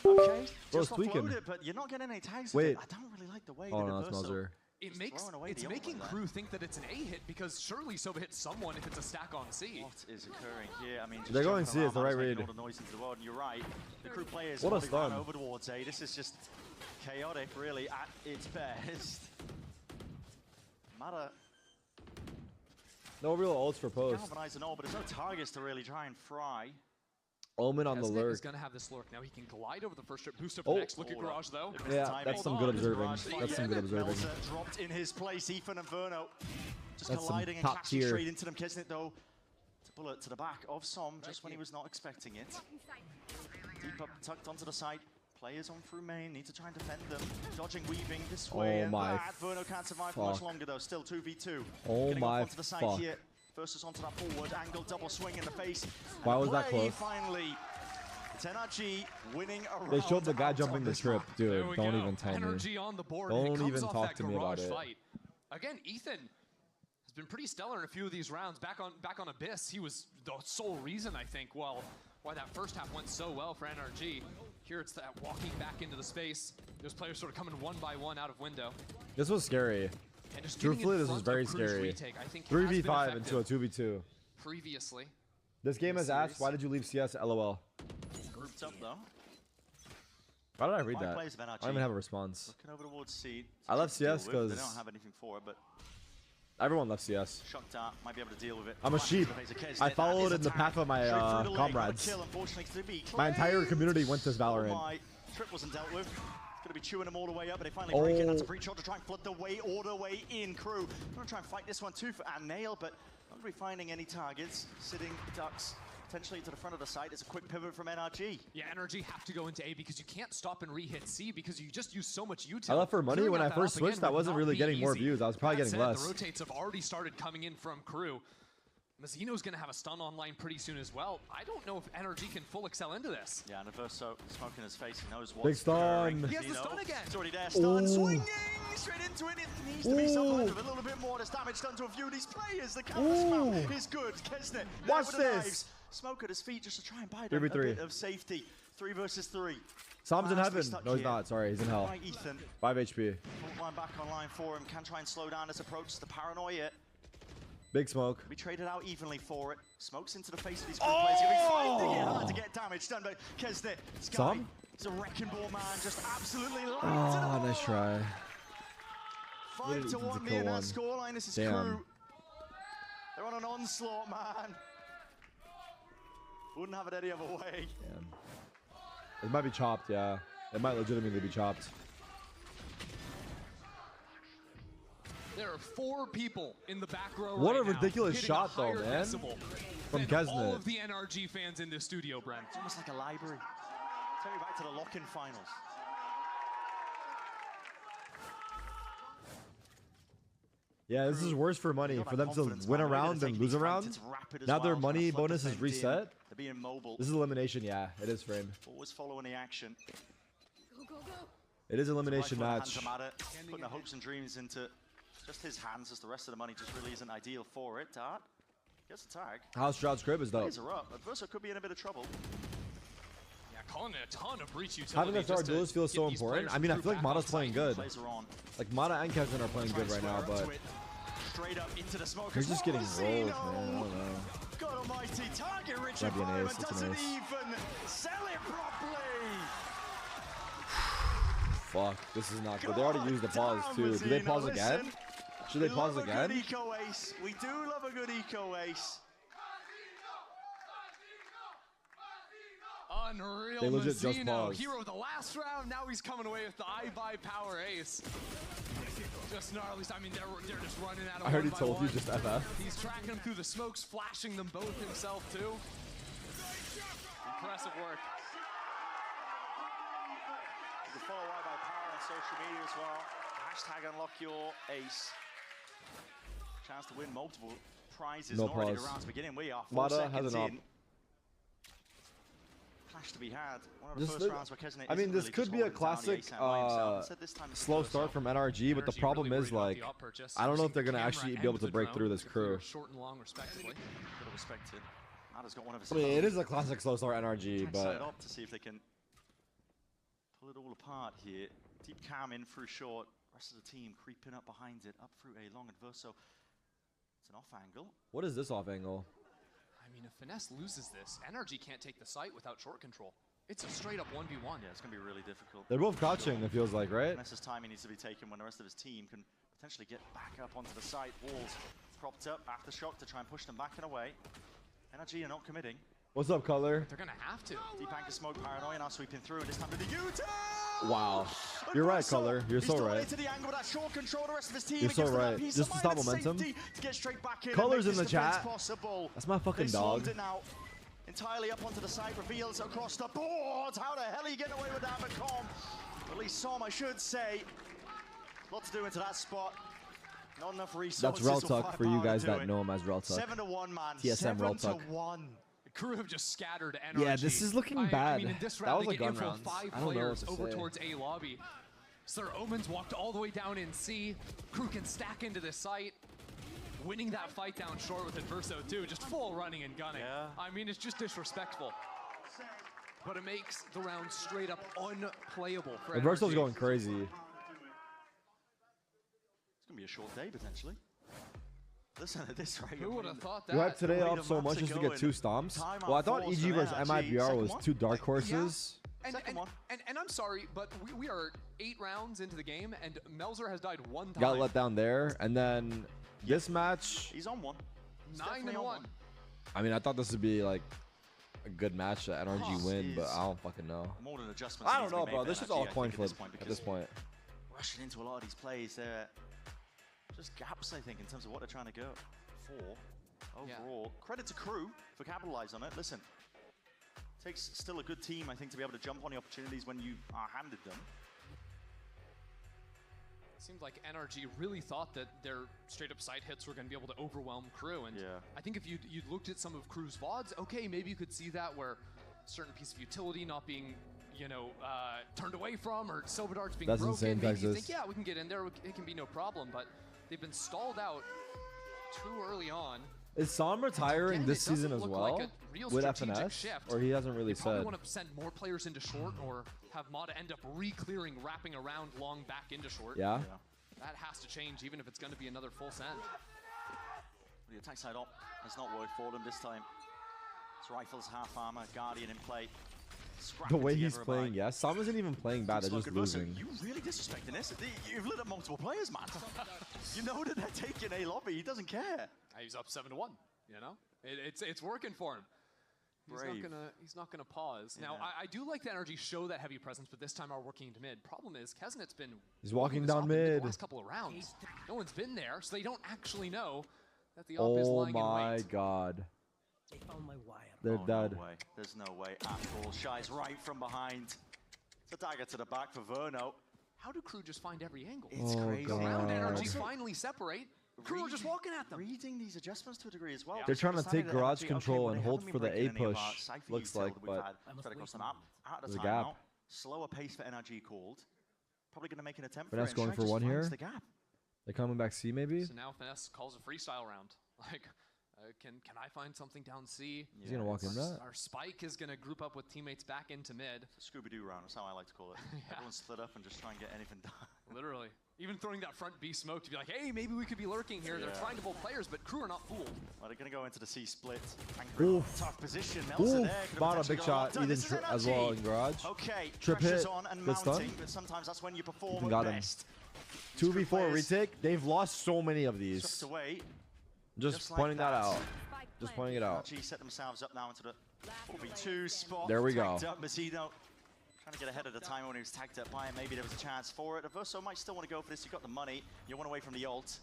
okay. Bro's Just tweaking. offload it, but you're not getting any tags. Wait. With it. I don't really like the way Oh that no, it's Moser. It makes it's making Crew think that it's an A hit because surely Sova hits someone if it's a stack on C. What is occurring here? I mean, just They're going jumping C, it's the around, right making read. all the noise into the world, and you're right. The Crew players What a probably ran stun. over towards A. This is just chaotic, really, at its best. Mata No real ults for post. galvanizing all, but there's no targets to really try and fry. Omen on the Kesnet lurk. is going to have this lurk. Now he can glide over the first trip, boost up Oh. the next. Look at Garage though. Yeah, that's some good observing. That's some good observing. Melza dropped in his place. Ethan and Verno just That's some colliding and top clashing tier. straight into them. Kesnet though, it's a bullet to the back of Som just when he was not expecting it. Deep up, tucked onto the side. Players on through main, need to try and defend them. Dodging, weaving this way. Oh my Verno can't survive for much fuck. longer though. Still 2v2. Oh Getting my up onto the side fuck. here. Versus onto that forward angle, double swing in the face. Why And was that play close? Finally, it's NRG winning a round. They showed the guy out jumping on the this trip, map. dude. There we Don't go. even tell me. Energy on the board. and it Don't comes even off talk that to me about Garage it. fight. Again, Ethan has been pretty stellar in a few of these rounds. Back on Abyss, he was the sole reason I think why that first half went so well for NRG. Here it's that walking back into the space. Those players sort of coming one by one out of window. This was scary. And just getting in Truthfully, this was front very of Crew's scary. retake, I think, has been 3v5 into a effective 2v2. previously. This game has series. asked, why did you leave CS? LOL. Grouped up though. Why did I read 5 that? players of I NRG don't even have a response. Looking over towards C. I left to deal CS with. They 'cause- don't have anything for it, but Everyone left CS. Shock Dart might be able to deal with it. I'm a sheep. I followed in the path of my comrades. My entire community went to Valorant. My trip wasn't dealt with. It's going to be chewing them all the way up, but they finally break it. That's a breach shot to try and flood the way all the way in. Crew going to try and fight this one too for Nail, but not going to be finding any targets. Sitting ducks potentially to the front of the site. It's a quick pivot from NRG. Yeah, NRG have to go into A because you can't stop and re-hit C because you just use so much util. I left for money Clearing when out I that first up again switched. I would wasn't not really be getting more easy. views. I was probably That getting said, less. The rotates have already started coming in from Crew. Mazzino's going to have a stun online pretty soon as well. I don't know if NRG can full excel into this. Yeah, and Averso smoking his face. He knows Big what's stun. occurring. He has the stun again. It's already there. Stun Ooh. swinging straight into it. It needs to be someone with a little bit more. There's damage done to a few of these players. The counter spell is good. Kesnet. Watch with the this. knives. Smoke at his feet just to try and buy 3v3. a bit of safety. 3 versus 3. Sam's in heaven. No, he's not. Sorry, he's in hell. Right, Ethan. 5 HP. Front line back online for him. Can try and slow down his approach. The paranoia. Big smoke. We traded out evenly for it. Smokes into the face of these group players. He's going to be finding it hard to get damage done, but Kesnet, Sky, he's a wrecking ball man, just absolutely lights it up. Nice try. 5-1 near that scoreline. This is Crew. They're on an onslaught, man. Wouldn't have it any other way. Damn. It might be chopped, yeah. It might legitimately be chopped. There are 4 people in the back row. What right a ridiculous now, shot, though, man. From Kesnet. All of the NRG fans in this studio, Brent. It's almost like a library. Take me back to the lock-in finals. Yeah, this is worse for money. For them to win a round and lose a round. Now their money bonus is reset. They're being mobile. This is elimination, yeah. It is framed. Always following the action. It is elimination match. Putting their hopes and dreams into just his hands, as the rest of the money just really isn't ideal for it. Dart gets a tag. House Shroud's crib is dope. Plays her up. Adverso could be in a bit of trouble. Yeah, calling it a ton of breach utility. Having a star duelist feels so important. I mean, I feel like Mata's playing good. Like Mata and Kevin are playing good right now, but straight up into the smoke. He's just getting rolled, man. I don't know. God almighty, target rich Might be an ace. environment It's doesn't an ace. even sell it properly. Fuck, this is not good. They already used the pause too. Do they pause again? Should they pause again? Good eco ace. We do love a good eco ace. Unreal. They legit just Mazzino, paused. hero of the last round. Now he's coming away with the I-Buy power ace. Just gnarly. I mean, they're just running out of I already told you, just FF. He's tracking them through the smokes, flashing them both himself too. Impressive work. You can follow I-Buy power on social media as well. Hashtag unlock your ace. Chance to win multiple prizes. No already pause. the round's beginning. We are 4 Mata seconds has an op. in. Clash to be had. One of the first rounds where Kesnet I mean, isn't this really could just be a holding down the classic ace by himself. Instead, this time it's slow Adverso. start from NRG, but the NRG problem really is worried about like, the op purchase. I don't know if they're Using gonna the actually camera be able and to the break drone. through this crew. Short and long, respectively. Could have respected. Mata's got one of his. I mean, it is a classic slow start NRG, Set but up to see if they can pull it all apart here. Deep cam in through short. Rest of the team creeping up behind it, up through a long Adverso. It's an off angle. what is this off angle? I mean, if Finesse loses this, NRG can't take the site without short control. It's a straight up 1v1. Yeah, it's going to be really difficult. They're both crouching, it feels like, right? Finesse's timing needs to be taken when the rest of his team can potentially get back up onto the site. Walls propped up, aftershock to try and push them back and away. NRG are not committing. What's up, Color? They're gonna have to. Deep anchor smoke, paranoia now sweeping through, and this time to the U-turn! Wow. You're right, Color. You're so right. He's the angle, that short control, the rest of his team. You're so right. Just to stop momentum. To get straight back in. Color's in the chat. Possible. That's my fucking They dog. swarmed it now. Entirely up onto the side, reveals across the board. How the hell are you getting away with that, McCom? At least Som, I should say. Lot to do into that spot. Not enough resources. That's Reltuck for you guys that know him as Reltuck. 7-1, man. TSM Reltuck. 7-1. The crew have just scattered NRG. Yeah, this is looking I bad. mean, in this That round, was they a get gun info round. 5 I don't know players what to over say. towards A lobby. Sir Omens walked all the way down in C. Crew can stack into this site. Winning that fight down short with Adverso too, just full running and gunning. Yeah. I mean, it's just disrespectful. But it makes the round straight up unplayable for Adverso's NRG. going crazy. It's going to be a short day, potentially. Listen at this rate. Who would have thought that? You hyped today Wait up a so month much just to ago get 2 stomps? timeout Well, I thought force EG from versus NRG. MIBR was Second 2 dark horses. And I'm sorry, but we are 8 rounds into the game, and Melzer has died 1 time. Got let down there, and then this match. He's on one. 9-1. I mean, I thought this would be like a good match that NRG win, but I don't fucking know. More than adjustments. I don't know, bro. This is all coin flip at this point. Rushing into a lot of these plays, they're just gaps, I think, in terms of what they're trying to go for. Overall, credit to Crew for capitalizing on it. Listen, takes still a good team, I think, to be able to jump on the opportunities when you are handed them. Seems like NRG really thought that their straight-up side hits were going to be able to overwhelm Crew, and I think if you'd looked at some of Crew's VODs, okay, maybe you could see that where a certain piece of utility not being, you know, turned away from, or Silver Darts being broken. Insane, maybe you Texas. think, yeah, we can get in there, it can be no problem, but they've been stalled out too early on. Is Sam retiring this season as well with FNS, or he hasn't really said? They probably said? want to send more players into short, or have Mata end up re-clearing, wrapping around long back into short. Yeah. That has to change, even if it's going to be another full send. The attack side op has not worked for them this time. It's Rifles, half armor, Guardian in play. The way he's playing, yes. Sam isn't even playing bad, they're just losing. You really disrespecting this? You've lit up multiple players, man. You know that they're taking A lobby, he doesn't care. He's up 7-1, you know? It's working for him. He's not gonna pause. Yeah. Now, I do like the energy show that heavy presence, but this time are working into mid. Problem is, Kesnet's been walking down mid the last couple of rounds. No one's been there, so they don't actually know that the op is lying in wait. Oh my god. They found my wire. They're dead. No way. There's no way at all. Shy's right from behind. It's a dagger to the back for Verno. How do Crew just find every angle? It's crazy. Around energy finally separate. Crew are just walking at them. Reading these adjustments to a degree as well. They're trying to take garage control and hold for the A push, looks like, but across the map. Out of there's a timeout. gap. Slower pace for NRG called. Probably going to make an attempt Finesse for it. going for one here. The gap. They're coming back C maybe? So now Finesse calls a freestyle round. Like, can I find something down C? He's going to walk in that. Our Spike is going to group up with teammates back into mid. Scooby-Doo round, that's how I like to call it. Everyone split up and just try and get anything done. Literally. Even throwing that front B smoke to be like, hey, maybe we could be lurking here. They're trying to bolt players, but Crew are not fooled. Well, they're going to go into the C split. Tough position. Bought a big shot, Eden as well in garage. Okay, trip hit, on and good stun. But sometimes that's when you perform Got him. best. 2v4 retake, they've lost so many of these. Away. Just pointing that out. Just pointing it out. G set themselves up now into the 4v2 spot. There we go. Mazzino trying to get ahead of the time when he was tagged up by it. Maybe there was a chance for it. Averso might still want to go for this. You've got the money. You want away from the ult.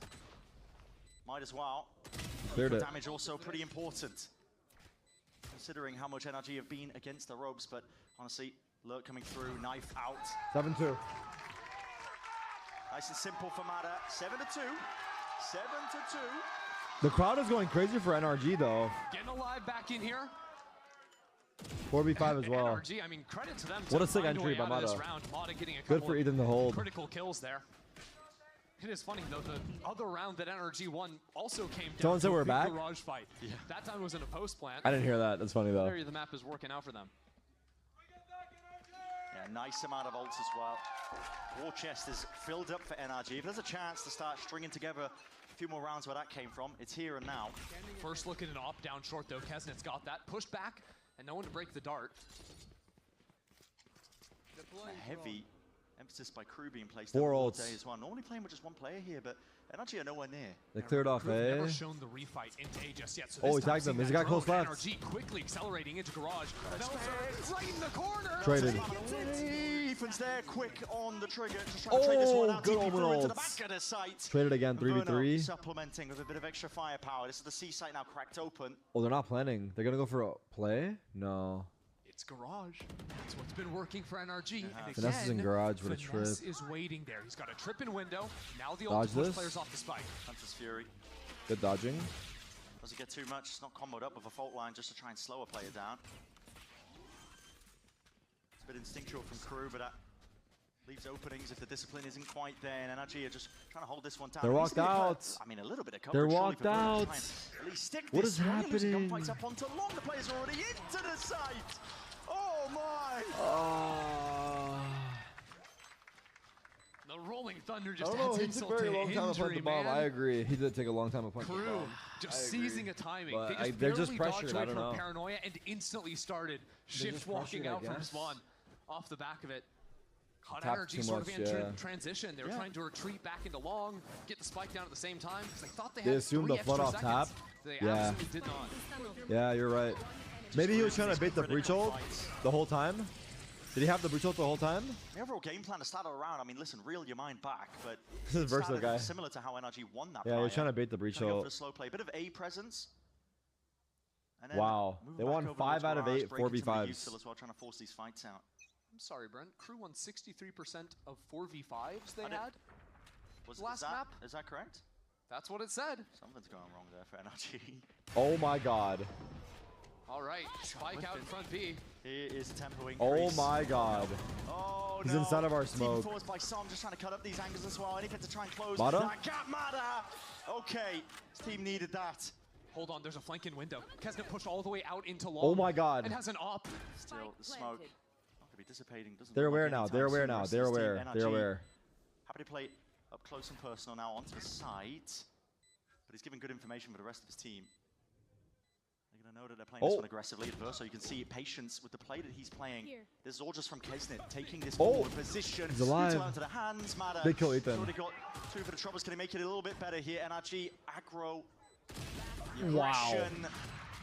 Might as well. Cleared it. Damage also pretty important, considering how much NRG have been against the ropes. But honestly, Lurk coming through, knife out. 7-2. Nice and simple for Mada. 7-2. 7-2. The crowd is going crazy for NRG though. Getting alive back in here. 4v5 as well. NRG, I mean, credit to them. What a sick entry by Mata. Getting a Good for Eden to hold. Critical kills there. It is funny though, the other round that NRG won also came down Someone said to we're a back? garage fight. Yeah. That time was in a post plant. I didn't hear that. That's funny though. The area of the map is working out for them. Yeah, nice amount of ults as well. War chest is filled up for NRG. If there's a chance to start stringing together a few more rounds where that came from, it's here and now. First look at an op down short though. Kesnet's got that. Pushed back and no one to break the dart. A heavy emphasis by Crew being placed 4 all ults day as well. Normally playing with just one player here, but NRG are nowhere near. They cleared off A. Never shown the refight into A just yet. So he tagged them. He's got close left. NRG quickly accelerating into garage. Right in the corner. Traded. Ethan's there, quick on the trigger. Just trying to trade this one out. Good TP omen into the ults. back of the site. Traded again, 3v3. Supplementing with a bit of extra firepower. This is the C site now cracked open. Oh, they're not planning. They're gonna go for a play? No. It's garage. That's what's been working for NRG. And Finesse is in garage with a trip. Finesse is waiting there. He's got a trip in window. Now the Dodge ult this. players off the spike. Hunter's Fury. Good dodging. Doesn't get too much. It's not comboed up with a fault line just to try and slow a player down. It's a bit instinctual from Crew, but that leaves openings if the discipline isn't quite there. And NRG are just trying to hold this one down. They're walked out. I mean, a little bit of cover. They're walked out. At least stick What this. is happening? Gunfights up onto long. The players are already into the site. Oh my! The Rolling Thunder just I don't know, adds he insult took a very to long time to plant injury, the bomb. man. I agree. He did take a long time to plant the Crew bomb. just seizing a timing. But They they're just barely pressured, dodged away I don't from know. paranoia and instantly started shift just walking pressured, I out from guess. Spawn off the back of it. Caught Tapped energy too sort of much, in yeah. transition. They were trying to retreat back into long, get the spike down at the same time because they thought they They had assumed 3 the flood extra off seconds. tap. They Yeah. absolutely did not. Yeah, you're right. Maybe he was trying to bait the breach ult the whole time. Did he have the breach ult the whole time? The overall game plan to start around, I mean, listen, reel your mind back, but This is Verso guy. similar to how NRG won that. Yeah, he was trying to bait the breach Trying to go for ult. the slow play, bit of A presence. And then Wow, move they back won over 5 towards out of Garage, 8 break into the 4v5s. Util as well, trying to force these fights out. I'm sorry, Brent. Crew won 63% of 4v5s they had Was last that, map. Is that correct? That's what it said. Something's going wrong there for NRG. Oh my god. All right, spike out in front B. Here is tempo increase. Oh my god. Oh, He's no. inside of our smoke. Forced by Som, just trying to cut up these angles as well. Anything to try and close Mata? that gap. Mata! Okay, his team needed that. Hold on, there's a flanking window. Kesnet pushed all the way out into long. Oh my god. And has an op. Still, the smoke not going to be dissipating. They're aware now. They're aware now. They're aware. They're aware. Happy to play up close and personal now onto the side. But he's giving good information for the rest of his team. They're going to know that they're playing this one aggressively at first, so you can see patience with the play that he's playing. This is all just from Kesnet, taking this forward position. He's alive. Into the hands, Mada. Big kill, Ethan. Already got 2 for the troubles. Can he make it a little bit better here? NRG, aggro. Wow.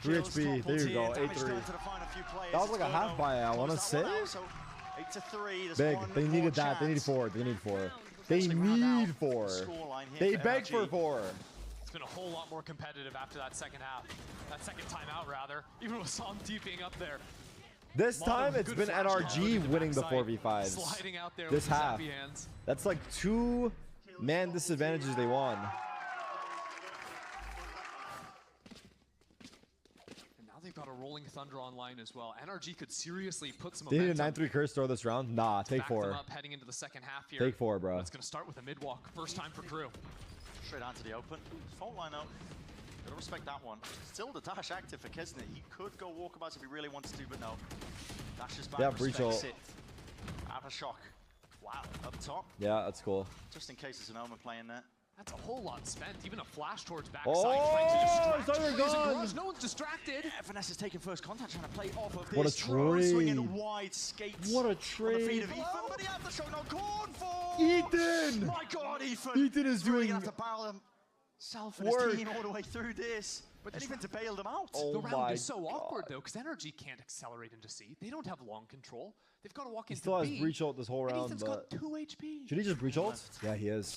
3 HP. There you go. 8-3. That was like a half buy, I want to say. 8-3. Big. They needed that. They need 4. They need 4. They need 4. They begged for 4. It's been a whole lot more competitive after that second half. That second timeout, rather. Even with Som being up there. This time, it's been NRG winning the 4v5s. Sliding out there this with half. hands. That's like 2 man disadvantages they won. And now they've got a Rolling Thunder online as well. NRG could seriously put some They need a momentum. 9-3 curse throw this round? Nah, take 4. Them up heading into the second half here. Take 4, bro. But it's going to start with a mid-walk. First time for Crew. Straight onto the open. Fault line out. Gotta respect that one. Still the dash active for Kesnet. He could go walkabouts if he really wants to, but no. Dashes back, yeah, breach ult. Out of shock. Wow, up top. Yeah, that's cool. Just in case there's an Omen playing there. That's a whole lot spent. Even a flash towards backside. Oh, it's gone. No one's distracted. Yeah, Vanessa's taking first contact, trying to play off of this. What a trade. Swinging wide skates. What a trade. On the feet of Ethan, but he had the shot. No, gone for. Ethan. My God, Ethan. Ethan is really doing gonna have to barrel himself and his team all the way through this. But anything to bail them out. Oh the round is my so God. awkward though, because NRG can't accelerate into C. They don't have long control. They've got to walk He into still has B. breach ult this whole round, Ethan's but got 2 HP. should he just breach ult? Yeah, he is.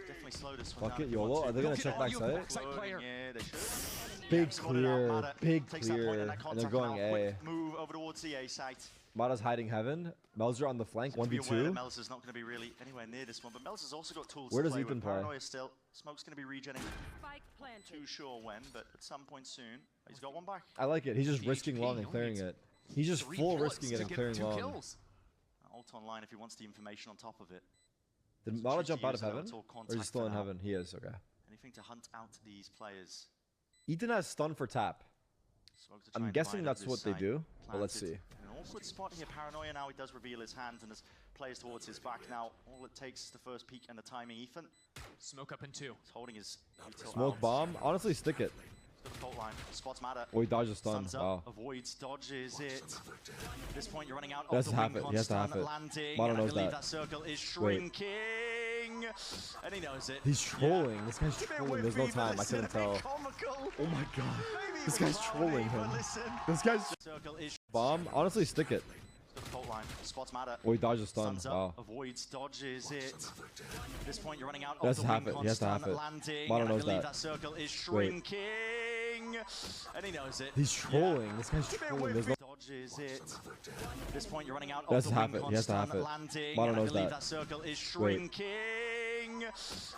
Definitely slow this one Fuck down it, if you want YOLO. to. Are they gonna Look check at backside? backside player. Yeah, they should. Big Sorted out, clear, Mada big takes that point clear, and that and they're contact going now. A. Quick move over towards the A site. Mada's hiding heaven. Melzer on the flank, To be aware that 1v2. Melzer's not going to be really anywhere near this one, but Melzer's also got tools Where to does play Ethan with. play? Paranoia still. Smoke's going to be regenning. Too sure when, but at some point soon. He's got one back. I like it. He's just risking HP, long and he clearing only it. He's just 3 full kills risking it to and get clearing 2 long. kills. Ult online if he wants the information on top of it. Did So Mada tricky jump out of using heaven? ult or Or is contact he still for in now. heaven? He is, okay. Anything to hunt out these players. Ethan has stun for tap. Smoke to try I'm and guessing divide up that's this what they side. do, but let's Planted. see. In an awkward spot here, Paranoia now he does reveal his hand and there's players towards his back now. All it takes is the first peek and the timing. Ethan Smoke up in 2. is holding his util Smoke out. bomb. Honestly, stick it. Got the fault line. Spots matter. Oh, he dodged a stun. Thumbs up, Wow. avoids, dodges it. At this point, you're running out He has of to the have wing it. He has to have constant it. landing. Mada And I knows believe that. that circle is Wait. shrinking. And he knows it. He's trolling. This guy's It's a bit trolling. There's no whiffy, but time. I listen, couldn't a bit tell. comical. Oh my god. Maybe This even guy's trolling cloudy, but him. listen. This guy's Circle is bomb. Honestly, stick it. Got the fault line. Spots matter. Oh, he dodged a stun. Thumbs up, Wow. avoids, dodges it. At this point, you're running out He has of to the have wing it. He has to have constant it. landing. Mada And I knows believe that. that circle is Wait. shrinking. And he knows it. He's trolling. This guy's It's a bit trolling. There's whiffy. no Dodges it. At this point, you're running out He has of to the have wing it. He has to have constant it. landing. Mada And I knows believe that. that circle is Wait. shrinking.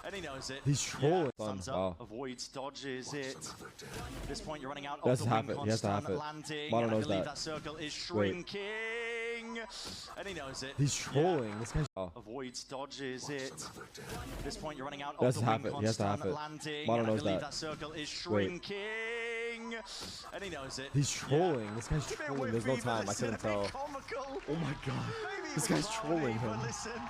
And he knows it. He's trolling. Thumbs up, Wow. avoids, dodges it. At this point, you're running out He has of to the have wing it. He has to have constant it. landing. Mada And I knows believe that. that circle is Wait. shrinking. And he knows it. He's trolling. This guy's. Wow. Avoids, dodges it. At this point, you're running out He has of to the have wing it. He has to have constant it. landing. Mada And I knows believe that. that circle is Wait. shrinking. And he knows it. He's trolling. This guy's It's a bit trolling. There's no whiffy, but time. I listen, couldn't a bit tell. comical. Oh my god. Maybe This even guy's cloudy, trolling but him. listen.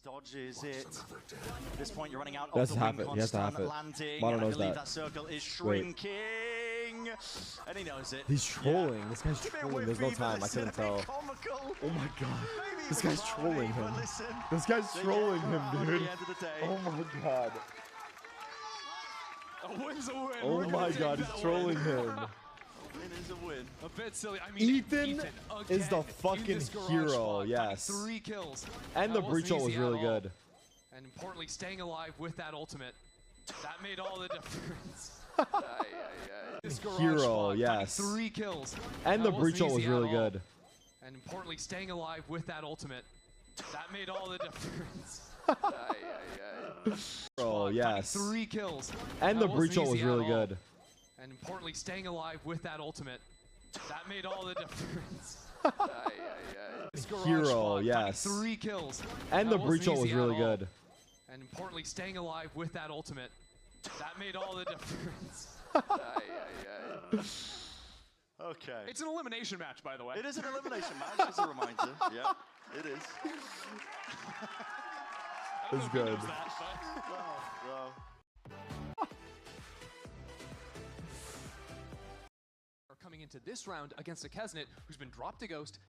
Dodges it. At this point, you're running out He has of to the have wing it. He has to have constant it. landing. Mada And I knows believe that. that circle is Wait. shrinking. And he knows it. He's trolling. This guy's It's a bit trolling. There's no whiffy, but time. I listen, couldn't a tell. bit comical. Oh my god. Maybe This even guy's cloudy, trolling but him. listen. This guy's So, trolling yeah, him, at dude. the end of the day, Oh my god. A win's a win. Oh We're gonna my take god, that he's win. trolling him. win is a win. A bit silly. I mean, Ethan is the again, fucking in this garage hero, spot, yes. 3 kills. And the That breach wasn't ult was easy really at all. good. And importantly, staying alive with that ultimate. That made all the difference. This garage Hero, spot, yes. 3 kills. And That the breach wasn't ult was easy at really all. good. And importantly, staying alive with that ultimate. That made all the difference. Oh, yes. 3 kills. And That the breach wasn't ult was easy at really all. good. And importantly, staying alive with that ultimate. That made all the difference. This garage Hero, spot, yes. 3 kills. And That the breach wasn't ult was easy at really all. good. And importantly, staying alive with that ultimate. That made all the difference. Okay. It's an elimination match, by the way. It is an elimination match, as a reminder. Yeah, it is. It's good. Coming into this round against a Kesnet who's been dropped to Ghost,